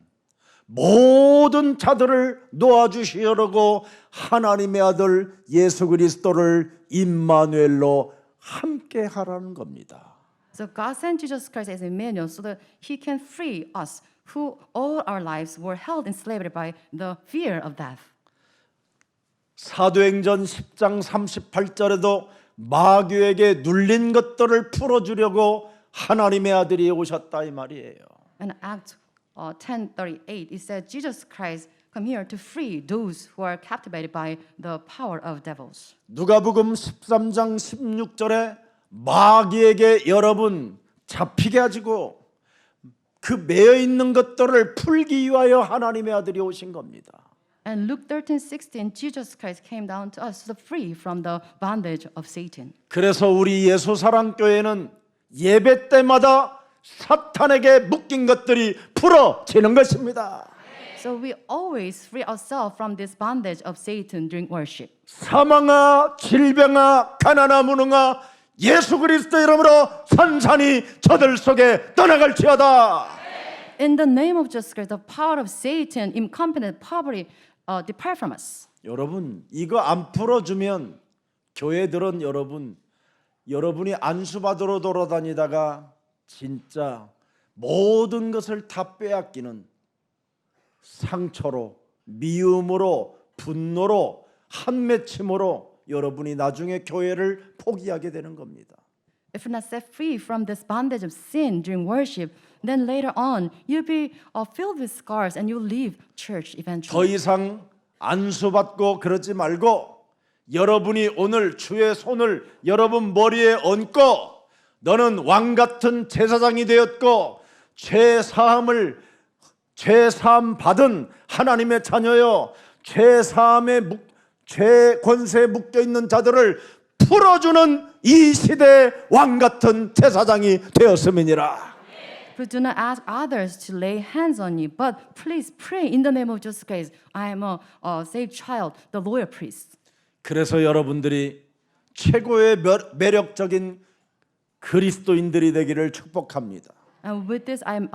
모든 자들을 놓아주시려고 하나님의 아들 예수 그리스도를 임마누엘로 함께 하라는 겁니다. So God sent Jesus Christ as Emmanuel so that He can free us who all our lives were held in slavery by the fear of death. 사도행전 10장 38절에도 마귀에게 눌린 것들을 풀어주려고 하나님의 아들이 오셨다 이 말이에요. In Acts 10:38, it said Jesus Christ come here to free those who are captivated by the power of devils. 누가복음 13장 16절에 마귀에게 여러분 잡히게 가지고 그 매여 있는 것들을 풀기 위하여 하나님의 아들이 오신 겁니다. And Luke 13:16, Jesus Christ came down to us to free from the bondage of Satan. 그래서 우리 예수사랑교회는 예배 때마다 사탄에게 묶인 것들이 풀어지는 것입니다. So we always free ourselves from this bondage of Satan during worship. 사망아 질병아 가난아 무능아 예수 그리스도 이름으로 산산이 저들 속에 떠나갈지어다. In the name of Jesus Christ, the power of Satan, incompetent poverty, depart from us. 여러분 이거 안 풀어주면 교회들은 여러분이 안수받으러 돌아다니다가 진짜 모든 것을 다 빼앗기는 상처로 미움으로 분노로 한맺힘으로 여러분이 나중에 교회를 포기하게 되는 겁니다. If you're not set free from this bondage of sin during worship, then later on you'll be filled with scars and you'll leave church 더 eventually. 이상 안수받고 그러지 말고 여러분이 오늘 주의 손을 여러분 머리에 얹고 너는 왕 같은 제사장이 되었고 죄사함 받은 하나님의 자녀여 죄 권세에 묶여 있는 자들을 풀어주는 이 시대의 왕 같은 제사장이 되었음이니라. But do not ask others to lay hands on you, but please pray in the name of Jesus Christ. I am a saved child, the loyal priest. 그래서 여러분들이 최고의 매력적인 그리스도인들이 되기를 축복합니다. And with this, I am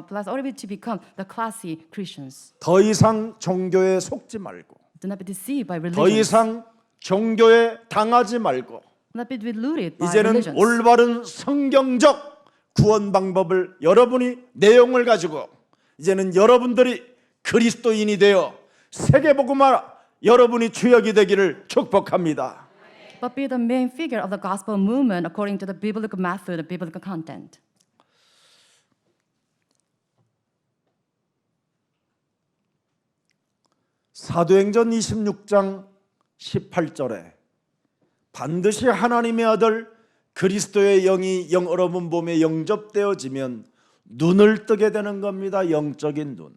blessed already to become the classy Christians. 더 이상 종교에 속지 말고 Do not be deceived by 더 religions. 이상 종교에 당하지 말고 Do not be deluded by 이제는 religions. 올바른 성경적 구원 방법을 여러분이 내용을 가지고 이제는 여러분들이 그리스도인이 되어 세계복음화 여러분이 주역이 되기를 축복합니다. But be the main figure of the gospel movement according to the biblical method, the biblical content. 사도행전 26장 18절에 반드시 하나님의 아들 그리스도의 영이 여러분 몸에 영접되어지면 눈을 뜨게 되는 겁니다. 영적인 눈.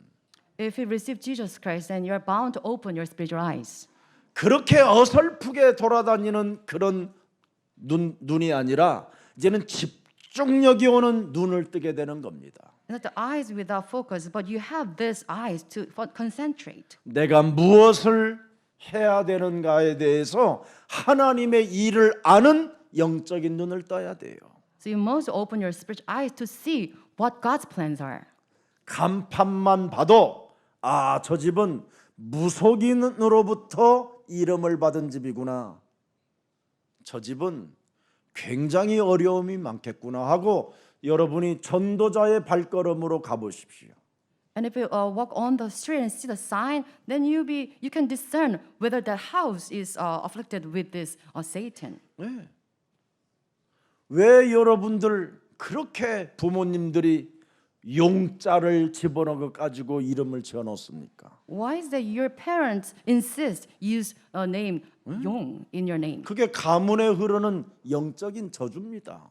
If you receive Jesus Christ, then you are bound to open your spiritual eyes. 그렇게 어설프게 돌아다니는 그런 눈이 아니라 이제는 집중력이 오는 눈을 뜨게 되는 겁니다. Not the eyes without focus, but you have these eyes to concentrate. 내가 무엇을 해야 되는가에 대해서 하나님의 일을 아는 영적인 눈을 떠야 돼요. So you must open your spiritual eyes to see what God's plans are. 간판만 봐도 아, 저 집은 무속인으로부터 이름을 받은 집이구나. 저 집은 굉장히 어려움이 많겠구나 하고 여러분이 전도자의 발걸음으로 가보십시오. And if you walk on the street and see the sign, then you can discern whether that house is afflicted with this Satan. 네. 왜 여러분들 그렇게 부모님들이 용자를 집어넣어 가지고 이름을 지어놓습니까? Why is that your parents insist use a name Yong in your name? 그게 가문에 흐르는 영적인 저주입니다.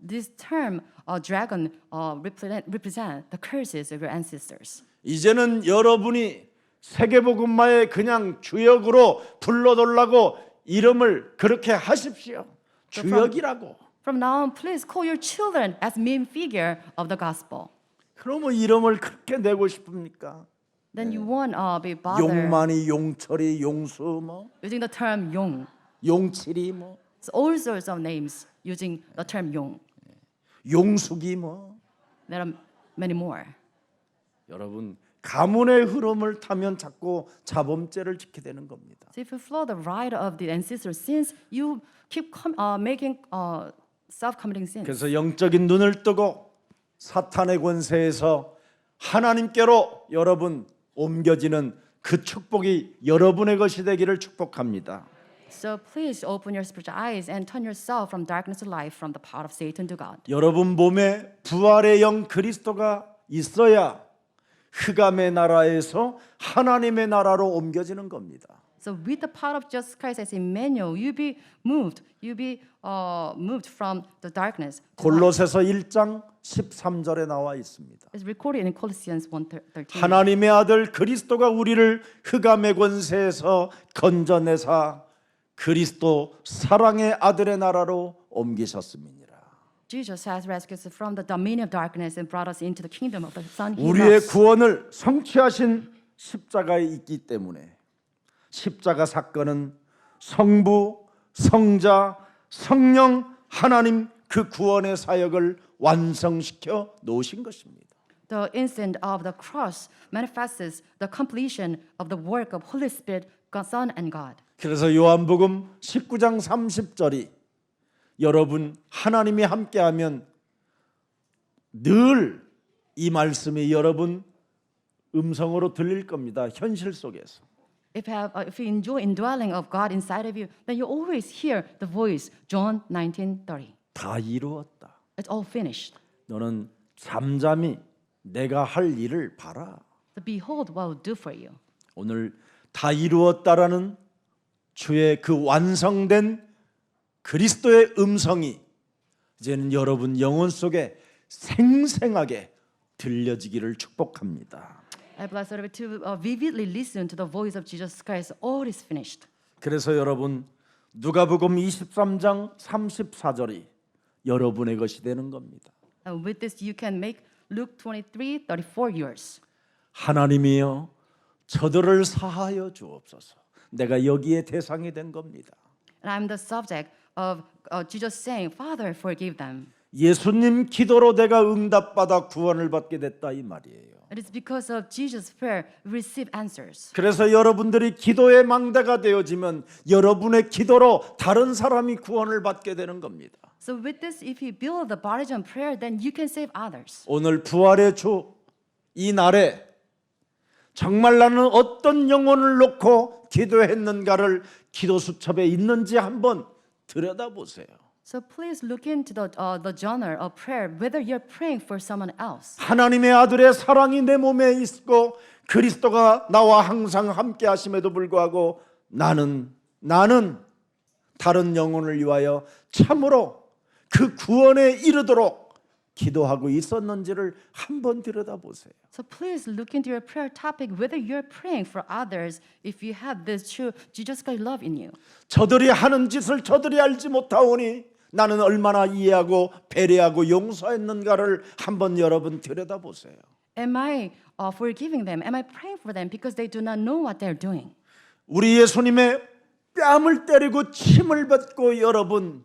This term dragon represent the curses of your ancestors. 이제는 여러분이 세계복음화의 그냥 주역으로 불러달라고 이름을 그렇게 하십시오. 주역이라고. From now on, please call your children as main figure of the gospel. 그러면 이름을 그렇게 내고 싶습니까? Then you won't be bothered 용만이, 용철이, 용수 뭐 using the term Yong. 용칠이 뭐 So all sorts of names using the term Yong. 용숙이 뭐 There are many more. 여러분 가문의 흐름을 타면 자꾸 자범죄를 짓게 되는 겁니다. So if you follow the ride of the ancestral sins, you keep making self-committing sins. 그래서 영적인 눈을 뜨고 사탄의 권세에서 하나님께로 여러분 옮겨지는 그 축복이 여러분의 것이 되기를 축복합니다. So please open your spiritual eyes and turn yourself from darkness to light, from the power of Satan to God. 여러분 몸에 부활의 영 그리스도가 있어야 흑암의 나라에서 하나님의 나라로 옮겨지는 겁니다. So with the power of Jesus Christ as Emmanuel, you be moved from the darkness to light. 골로새서 1장 13절에 나와 있습니다. It's recorded in Colossians 1:13. 하나님의 아들 그리스도가 우리를 흑암의 권세에서 건져내사 그리스도 사랑의 아들의 나라로 옮기셨습니다. Jesus has rescued us from the dominion of darkness and brought us into the kingdom of the Son He 우리의 loves. 구원을 성취하신 십자가에 있기 때문에 십자가 사건은 성부, 성자, 성령 하나님 그 구원의 사역을 완성시켜 놓으신 것입니다. The incident of the cross manifests the completion of the work of Holy Spirit, God, Son, and God. 그래서 요한복음 19장 30절이 여러분 하나님이 함께하면 늘 이 말씀이 여러분 음성으로 들릴 겁니다. 현실 속에서. If you enjoy indwelling of God inside of you, then you always hear the voice, John 19:30. 다 이루었다. It's all finished. 너는 잠잠히 내가 할 일을 봐라. So behold what I will do for you. 오늘 다 이루었다라는 주의 그 완성된 그리스도의 음성이 이제는 여러분 영혼 속에 생생하게 들려지기를 축복합니다. I bless you to vividly listen to the voice of Jesus Christ. All is finished. 그래서 여러분 누가복음 23장 34절이 여러분의 것이 되는 겁니다. And with this, you can make Luke 23:34 yours. 하나님이여 저들을 사하여 주옵소서. 내가 여기에 대상이 된 겁니다. And I'm the subject of Jesus saying, Father, forgive them. 예수님 기도로 내가 응답받아 구원을 받게 됐다 이 말이에요. It is because of Jesus' prayer we receive answers. 그래서 여러분들이 기도의 망대가 되어지면 여러분의 기도로 다른 사람이 구원을 받게 되는 겁니다. So with this, if you build the body on prayer, then you can save others. 오늘 부활의 주 이 날에 정말 나는 어떤 영혼을 놓고 기도했는가를 기도 수첩에 있는지 한번 들여다보세요. So please look into the genre of prayer, whether you're praying for someone else. 하나님의 아들의 사랑이 내 몸에 있고 그리스도가 나와 항상 함께 하심에도 불구하고 나는 다른 영혼을 위하여 참으로 그 구원에 이르도록 기도하고 있었는지를 한번 들여다보세요. So please look into your prayer topic, whether you're praying for others, if you have this true Jesus Christ love in you. 저들이 하는 짓을 저들이 알지 못하오니 나는 얼마나 이해하고 배려하고 용서했는가를 한번 여러분 들여다보세요. Am I forgiving them? Am I praying for them because they do not know what they're doing? 우리 예수님의 뺨을 때리고 침을 뱉고 여러분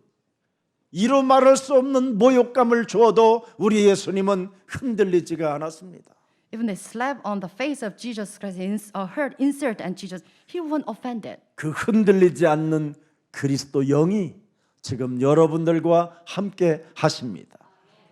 이루 말할 수 없는 모욕감을 주어도 우리 예수님은 흔들리지가 않았습니다. Even they slap on the face of Jesus Christ, heard insert and Jesus, he wasn't offended. 그 흔들리지 않는 그리스도 영이 지금 여러분들과 함께 하십니다.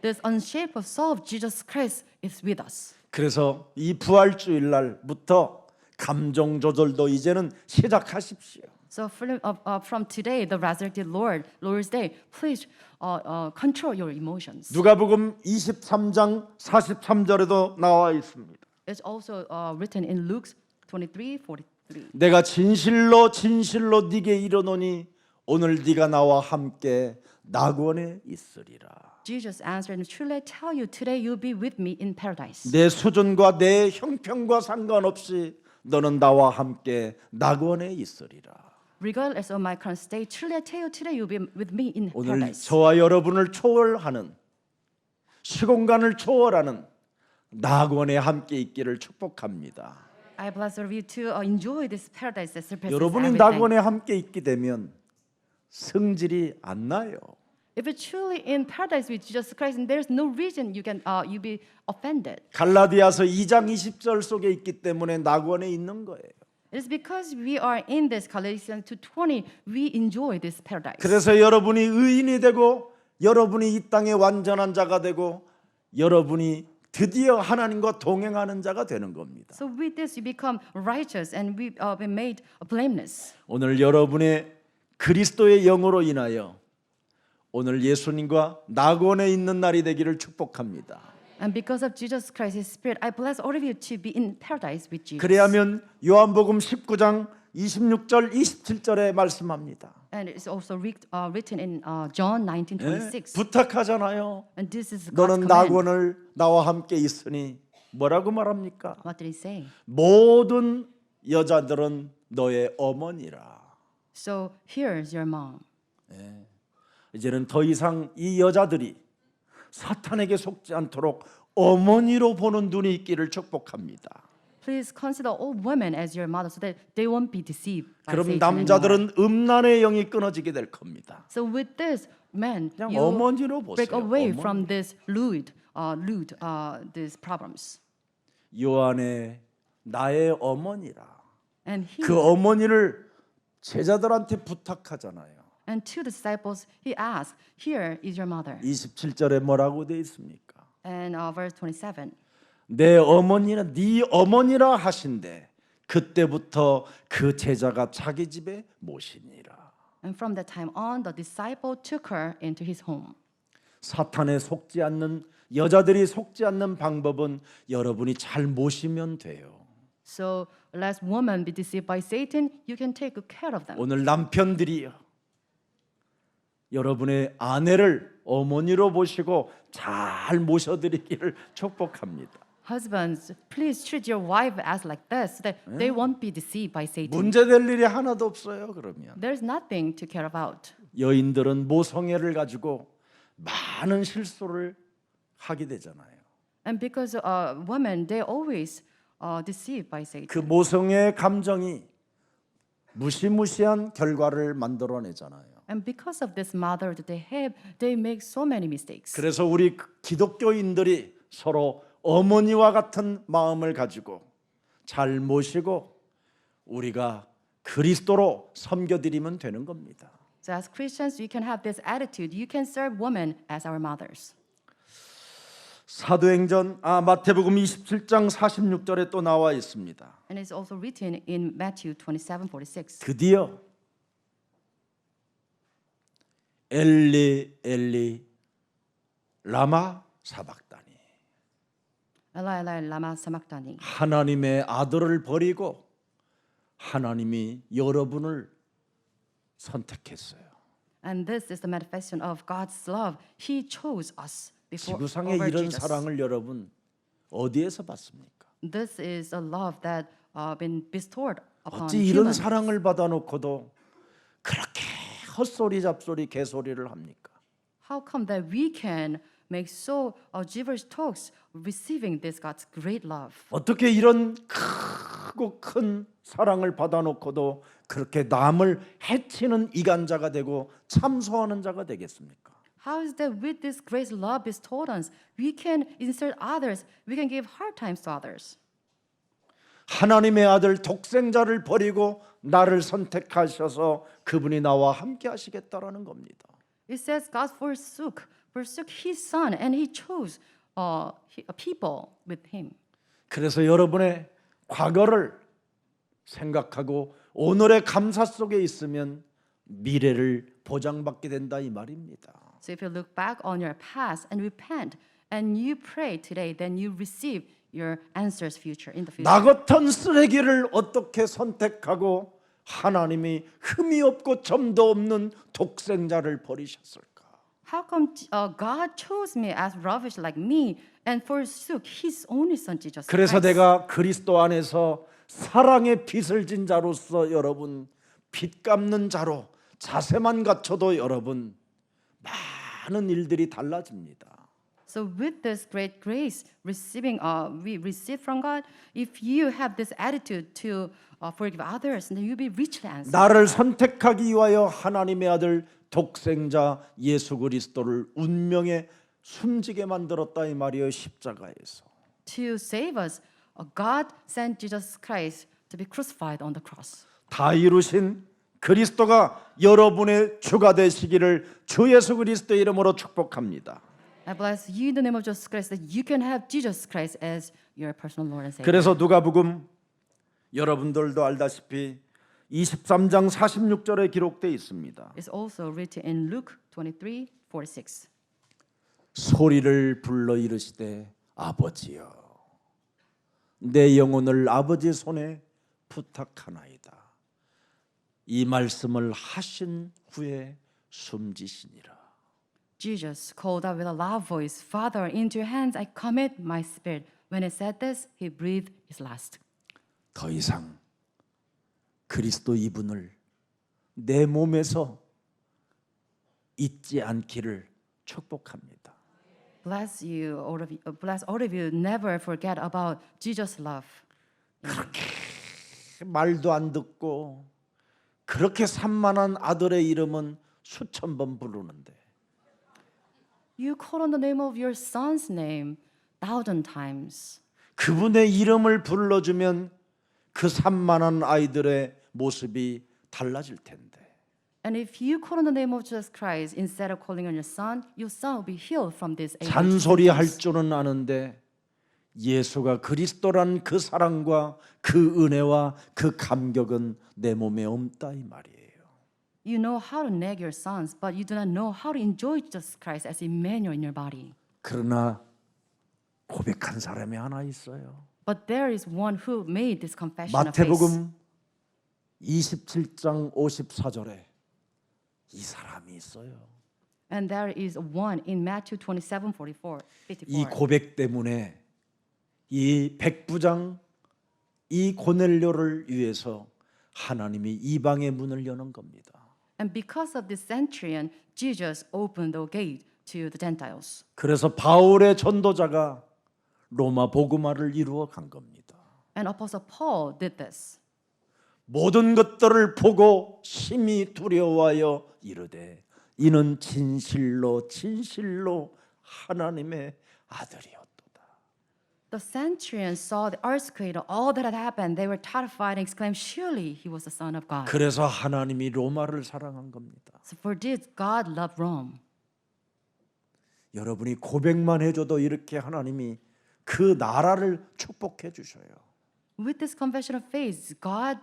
This unshakable soul of Jesus Christ is with us. 그래서 이 부활주일 날부터 감정 조절도 이제는 시작하십시오. So from today, the resurrected Lord's Day, please control your emotions. 누가복음 23장 43절에도 나와 있습니다. It's also written in Luke 23:43. 내가 진실로 네게 이르노니 오늘 네가 나와 함께 낙원에 있으리라. Jesus answered, "Truly I tell you, today you'll be with me in paradise." 내 수준과 내 형편과 상관없이 너는 나와 함께 낙원에 있으리라. Regardless of my current state, truly I tell you, today you'll be with me in 오늘 paradise. 저와 여러분을 초월하는 시공간을 초월하는 낙원에 함께 있기를 축복합니다. I bless all of you to enjoy this paradise that surpasses 여러분이 everything. 낙원에 함께 있게 되면 성질이 안 나요. If you're truly in paradise with Jesus Christ, and there's no reason you be offended. 갈라디아서 2장 20절 속에 있기 때문에 낙원에 있는 거예요. It's because we are in this Galatians 2:20, we enjoy this paradise. 그래서 여러분이 의인이 되고 여러분이 이 땅의 완전한 자가 되고 여러분이 드디어 하나님과 동행하는 자가 되는 겁니다. So with this, you become righteous, and we be made blameless. 오늘 여러분의 그리스도의 영으로 인하여 오늘 예수님과 낙원에 있는 날이 되기를 축복합니다. And because of Jesus Christ's Spirit, I bless all of you to be in paradise with Jesus. 그래야면 요한복음 19장 26절 27절에 말씀합니다. And it's also written in John 19:26. 부탁하잖아요. And this is God's 너는 command. 낙원을 나와 함께 있으니 뭐라고 말합니까? What did he say? 모든 여자들은 너의 어머니라. So here's your mom. 이제는 더 이상 이 여자들이 사탄에게 속지 않도록 어머니로 보는 눈이 있기를 축복합니다. please consider all women as your mother so that they won't be deceived by 그럼 Satan anymore. 남자들은 음란의 영이 끊어지게 될 겁니다. So with this, men, 그냥 you 어머니로 break 보세요. away 어머니. from this these problems. 요한의 나의 어머니라. And he 그 어머니를 제자들한테 부탁하잖아요. and to the disciples he asked, "Here is your mother." 27절에 뭐라고 돼 있습니까? And verse 27. 내 어머니는 네 어머니라 하신대 그때부터 그 제자가 자기 집에 모시니라. And from that time on, the disciple took her into his home. 사탄에 속지 않는 여자들이 속지 않는 방법은 여러분이 잘 모시면 돼요. So lest women be deceived by Satan, you can take good care of them. 오늘 남편들이요. 여러분의 아내를 어머니로 보시고 잘 모셔드리기를 축복합니다. Husbands, please treat your wife as like this so that they won't be deceived by Satan. 문제될 일이 하나도 없어요. 그러면 There's nothing to care about. 여인들은 모성애를 가지고 많은 실수를 하게 되잖아요. And because women, they always deceived by Satan. 그 모성애의 감정이 무시무시한 결과를 만들어내잖아요. And because of this mother that they have, they make so many mistakes. 그래서 우리 기독교인들이 서로 어머니와 같은 마음을 가지고 잘 모시고 우리가 그리스도로 섬겨드리면 되는 겁니다. So as Christians, you can have this attitude. You can serve women as our mothers. 사도행전 마태복음 27장 46절에 또 나와 있습니다. And it's also written in Matthew 27:46. 드디어 엘리 엘리 라마 사박다니 Eli, Eli, lama sabachthani. 하나님의 아들을 버리고 하나님이 여러분을 선택했어요. And this is the manifestation of God's love. He chose us before 지구상에 over 이런 Jesus. 사랑을 여러분 어디에서 봤습니까? This is a love that been bestowed upon 어찌 이런 humans. 사랑을 받아놓고도 그렇게 헛소리 잡소리 개소리를 합니까? How come that we can make so gibberish talks receiving this God's great love? 어떻게 이런 크고 큰 사랑을 받아놓고도 그렇게 남을 해치는 이간자가 되고 참소하는 자가 되겠습니까? How is that with this great love bestowed on us, we can insult others, we can give hard times to others? 하나님의 아들 독생자를 버리고 나를 선택하셔서 그분이 나와 함께 하시겠다라는 겁니다. It says God forsook His Son, and He chose people with Him. 그래서 여러분의 과거를 생각하고 오늘의 감사 속에 있으면 미래를 보장받게 된다 이 말입니다. So if you look back on your past and repent, and you pray today, then you receive your answers in the future. 나 같은 쓰레기를 어떻게 선택하고 하나님이 흠이 없고 점도 없는 독생자를 버리셨을까? How come God chose me as rubbish like me and forsook His only Son Jesus 그래서 Christ? 내가 그리스도 안에서 사랑의 빚을 진 자로서 여러분 빚 갚는 자로 자세만 갖춰도 여러분 많은 일들이 달라집니다. So with this great grace we receive from God, if you have this attitude to forgive others, then you'll be richly answered. 나를 선택하기 위하여 하나님의 아들 독생자 예수 그리스도를 운명에 숨지게 만들었다 이 말이에요. 십자가에서. To save us, God sent Jesus Christ to be crucified on the cross. 다 이루신 그리스도가 여러분의 주가 되시기를 주 예수 그리스도의 이름으로 축복합니다. I bless you in the name of Jesus Christ that you can have Jesus Christ as your personal Lord and Savior. 그래서 누가복음 여러분들도 알다시피 23장 46절에 기록되어 있습니다. It's also written in Luke 23:46. 소리를 불러 이르시되 아버지여 내 영혼을 아버지 손에 부탁하나이다. 이 말씀을 하신 후에 숨지시니라. Jesus called out with a loud voice, Father, into your hands I commit my spirit. When he said this, he breathed his last. 더 이상 그리스도 이분을 내 몸에서 잊지 않기를 축복합니다. Bless all of you. Never forget about Jesus' love. 말도 안 듣고 그렇게 산만한 아들의 이름은 수천 번 부르는데 You call on the name of your son's name 1,000 times. 그분의 이름을 불러주면 그 산만한 아이들의 모습이 달라질 텐데 And if you call on the name of Jesus Christ instead of calling on your son will be healed from this age. 잔소리할 줄은 아는데 예수가 그리스도란 그 사랑과 그 은혜와 그 감격은 내 몸에 없다 이 말이에요. You know how to nag your sons, but you do not know how to enjoy Jesus Christ as Emmanuel in your body. 그러나 고백한 사람이 하나 있어요. But there is one who made this confession of faith. 마태복음 27장 54절에 이 사람이 있어요. And there is one in Matthew 27:54. 이 고백 때문에 이 백부장 이 고넬료를 위해서 하나님이 이방의 문을 여는 겁니다. And because of this centurion, Jesus opened the gate to the Gentiles. 그래서 바울의 전도자가 로마 복음화를 이루어 간 겁니다. And Apostle Paul did this. 모든 것들을 보고 심히 두려워하여 이르되 이는 진실로 하나님의 아들이었도다. The centurion saw the earthquake and all that had happened. They were terrified and exclaimed, "Surely he was the Son of God." 그래서 하나님이 로마를 사랑한 겁니다. So for this, God loved Rome. 여러분이 고백만 해줘도 이렇게 하나님이 그 나라를 축복해 주셔요. With this confession of faith, God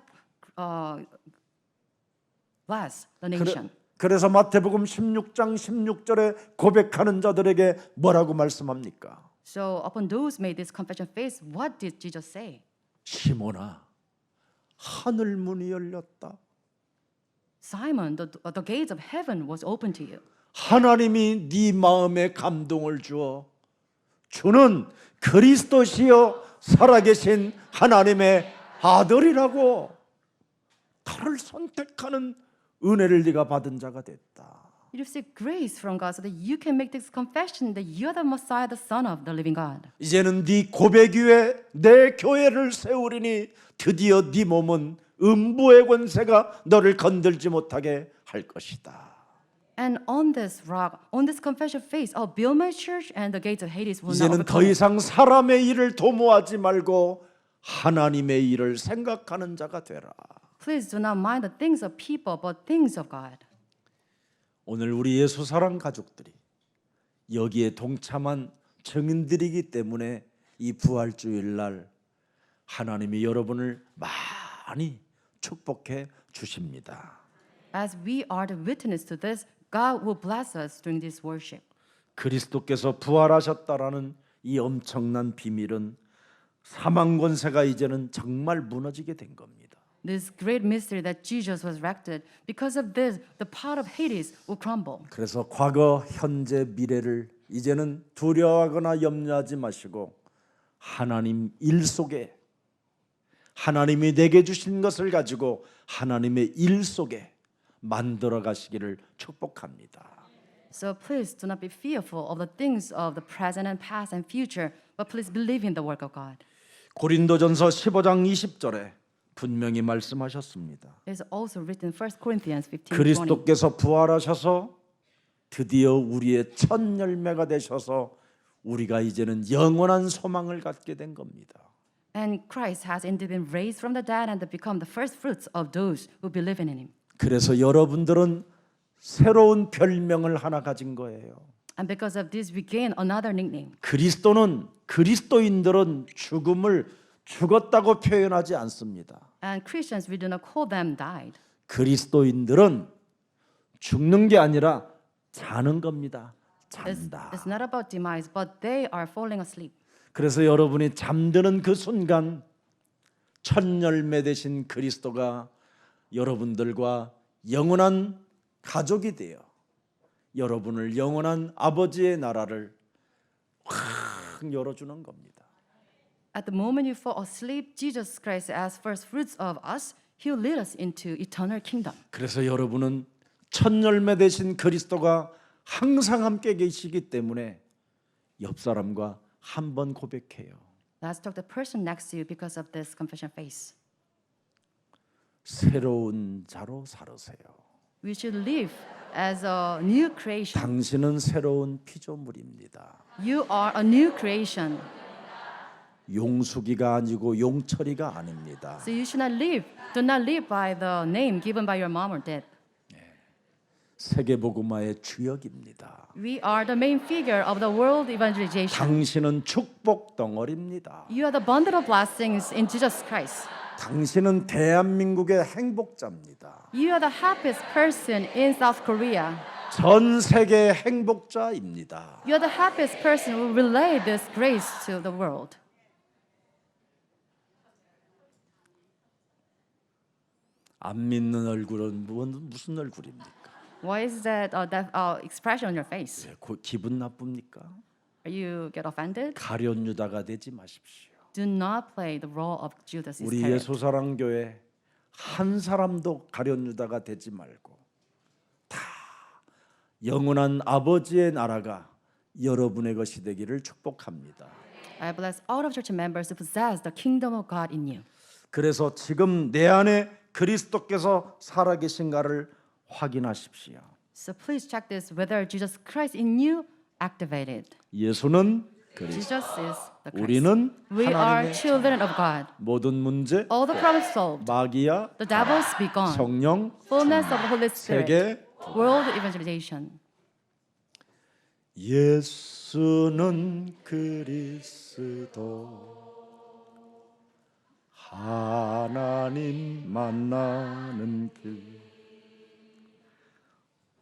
bless the nation. 그래서 마태복음 16장 16절에 고백하는 자들에게 뭐라고 말씀합니까? So upon those made this confession of faith, what did Jesus say? 시몬아, 하늘 문이 열렸다. Simon, the gates of heaven was open to you. 하나님이 네 마음에 감동을 주어 주는 그리스도시여 살아계신 하나님의 아들이라고 너를 선택하는 은혜를 네가 받은 자가 됐다. You receive grace from God so that you can make this confession that you are the Messiah, the Son of the living God. 이제는 네 고백 위에 내 교회를 세우리니 드디어 네 몸은 음부의 권세가 너를 건들지 못하게 할 것이다. And on this rock, on this confession of faith, I'll build my church and the gates of Hades will not 이제는 더 overcome it. 이상 사람의 일을 도모하지 말고 하나님의 일을 생각하는 자가 되라. Please do not mind the things of people, but things of God. 오늘 우리 예수 사랑 가족들이 여기에 동참한 증인들이기 때문에 이 부활주일 날 하나님이 여러분을 많이 축복해 주십니다. As we are the witness to this, God will bless us during this worship. 그리스도께서 부활하셨다라는 이 엄청난 비밀은 사망 권세가 이제는 정말 무너지게 된 겁니다. This great mystery that Jesus was resurrected, because of this, the power of Hades will crumble. 그래서 과거, 현재, 미래를 이제는 두려워하거나 염려하지 마시고 하나님 일 속에 하나님이 내게 주신 것을 가지고 하나님의 일 속에 만들어 가시기를 축복합니다. So please do not be fearful of the things of the present and past and future, but please believe in the work of God. 고린도전서 15장 20절에 분명히 말씀하셨습니다. It's also written in 1 Corinthians 15:20. 그리스도께서 부활하셔서 드디어 우리의 첫 열매가 되셔서 우리가 이제는 영원한 소망을 갖게 된 겁니다. And Christ has indeed been raised from the dead and have become the first fruits of those who believe in him. 그래서 여러분들은 새로운 별명을 하나 가진 거예요. And because of this, we gain another nickname. 그리스도인들은 죽었다고 표현하지 않습니다. And Christians, we do not call them died. 그리스도인들은 죽는 게 아니라 자는 겁니다. It's 잔다. not about demise, but they are falling asleep. 그래서 여러분이 잠드는 그 순간 첫 열매 되신 그리스도가 여러분들과 영원한 가족이 되어 여러분을 영원한 아버지의 나라를 확 열어주는 겁니다. At the moment you fall asleep, Jesus Christ, as first fruits of us, He will lead us into eternal kingdom. 그래서 여러분은 첫 열매 되신 그리스도가 항상 함께 계시기 때문에 옆 사람과 한 번 고백해요. Let's talk to the person next to you because of this confession phase. 새로운 자로 살으세요. We should live as a new creation. 당신은 새로운 피조물입니다. You are a new creation. 용수기가 아니고 용철이가 아닙니다. So you should not live. Do not live by the name given by your mom or dad. 세계복음화의 주역입니다. We are the main figure of the world evangelization. 당신은 축복 덩어리입니다. You are the bundle of blessings in Jesus Christ. 당신은 대한민국의 행복자입니다. You are the happiest person in South Korea. 전 세계의 행복자입니다. You are the happiest person who relay this grace to the world. 안 믿는 얼굴은 무슨 얼굴입니까? Why is that expression on your face? 기분 나쁩니까? You get offended? 가룟 유다가 되지 마십시오. Do not play the role of Judas 우리 Iscariot. 예수사랑교회 한 사람도 가룟 유다가 되지 말고 다 영원한 아버지의 나라가 여러분의 것이 되기를 축복합니다. I bless all of church members to possess the kingdom of God in you. 그래서 지금 내 안에 그리스도께서 살아계신가를 확인하십시오. So please check this whether Jesus Christ in you activated. 예수는 그리스도, Jesus is the Christ. 우리는 We are 하나님의 children of God. 모든 문제, All the problems solved. 마귀야, The devils be gone. 성령, Fullness of the Holy Spirit. 세계 World evangelization. 예수는 그리스도 하나님 만나는 길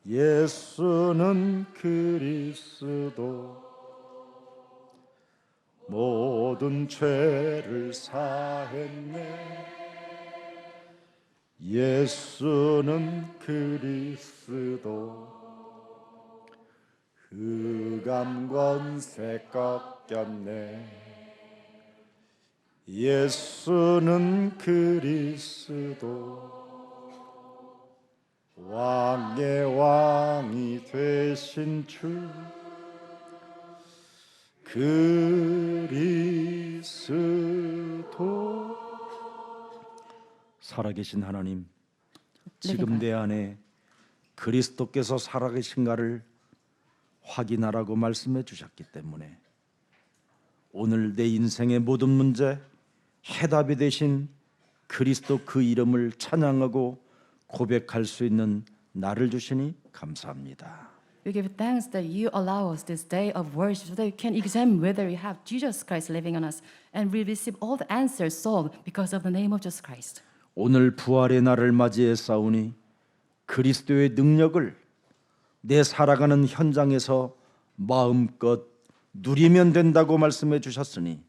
예수는 그리스도 모든 죄를 사했네 예수는 그리스도 흑암 권세 꺾였네 예수는 그리스도 왕의 왕이 되신 주 그리스도 살아계신 하나님 지금 내 안에 그리스도께서 살아계신가를 확인하라고 말씀해 주셨기 때문에 오늘 내 인생의 모든 문제 해답이 되신 그리스도 그 이름을 찬양하고 고백할 수 있는 나를 주시니 감사합니다. We give thanks that you allow us this day of worship so that we can examine whether we have Jesus Christ living on us and we receive all the answers solved because of the name of Jesus Christ. 오늘 부활의 날을 맞이해 싸우니 그리스도의 능력을 내 살아가는 현장에서 마음껏 누리면 된다고 말씀해 주셨으니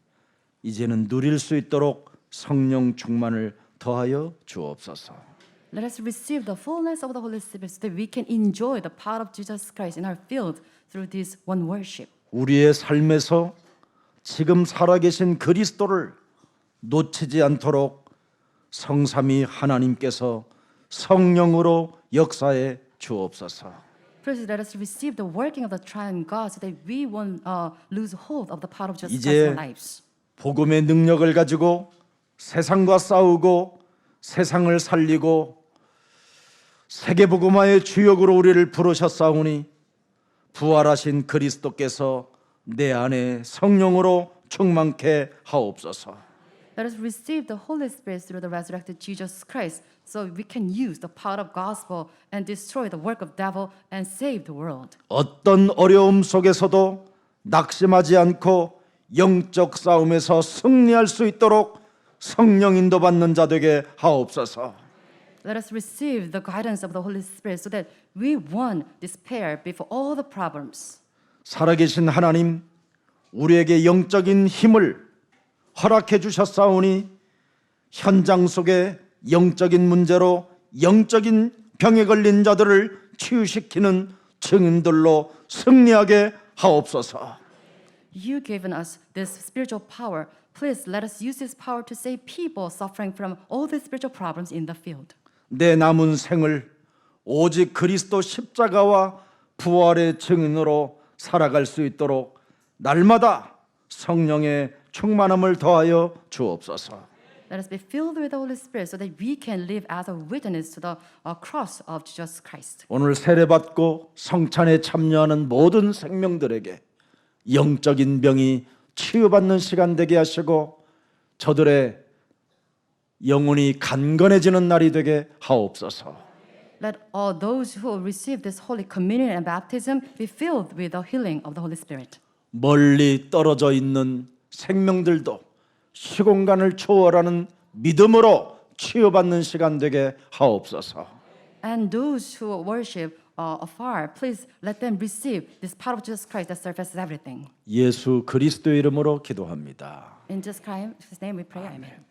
이제는 누릴 수 있도록 성령 충만을 더하여 주옵소서. Let us receive the fullness of the Holy Spirit so that we can enjoy the power of Jesus Christ in our field through this one worship. 우리의 삶에서 지금 살아계신 그리스도를 놓치지 않도록 성삼위 하나님께서 성령으로 역사해 주옵소서. First, let us receive the working of the triune God so that we won't lose hold of the power of Jesus 이제 Christ in our lives. 복음의 능력을 가지고 세상과 싸우고 세상을 살리고 세계복음화의 주역으로 우리를 부르셨사오니 부활하신 그리스도께서 내 안에 성령으로 충만케 하옵소서. Let us receive the Holy Spirit through the resurrected Jesus Christ so we can use the power of gospel and destroy the work of devil and save the world. 어떤 어려움 속에서도 낙심하지 않고 영적 싸움에서 승리할 수 있도록 성령 인도받는 자 되게 하옵소서. Let us receive the guidance of the Holy Spirit so that we won't despair before all the problems. 살아계신 하나님, 우리에게 영적인 힘을 허락해 주셨사오니 현장 속에 영적인 문제로 영적인 병에 걸린 자들을 치유시키는 증인들로 승리하게 하옵소서. You've given us this spiritual power. Please let us use this power to save people suffering from all the spiritual problems in the field. 내 남은 생을 오직 그리스도 십자가와 부활의 증인으로 살아갈 수 있도록 날마다 성령의 충만함을 더하여 주옵소서. Let us be filled with the Holy Spirit so that we can live as a witness to the cross of Jesus Christ. 오늘 세례받고 성찬에 참여하는 모든 생명들에게 영적인 병이 치유받는 시간 되게 하시고 저들의 영혼이 간건해지는 날이 되게 하옵소서. Let all those who receive this Holy Communion and baptism be filled with the healing of the Holy Spirit. 멀리 떨어져 있는 생명들도 시공간을 초월하는 믿음으로 치유받는 시간 되게 하옵소서. And those who worship afar, please let them receive this power of Jesus Christ that surpasses everything. 예수 그리스도의 이름으로 기도합니다. In Jesus Christ's name we pray, amen.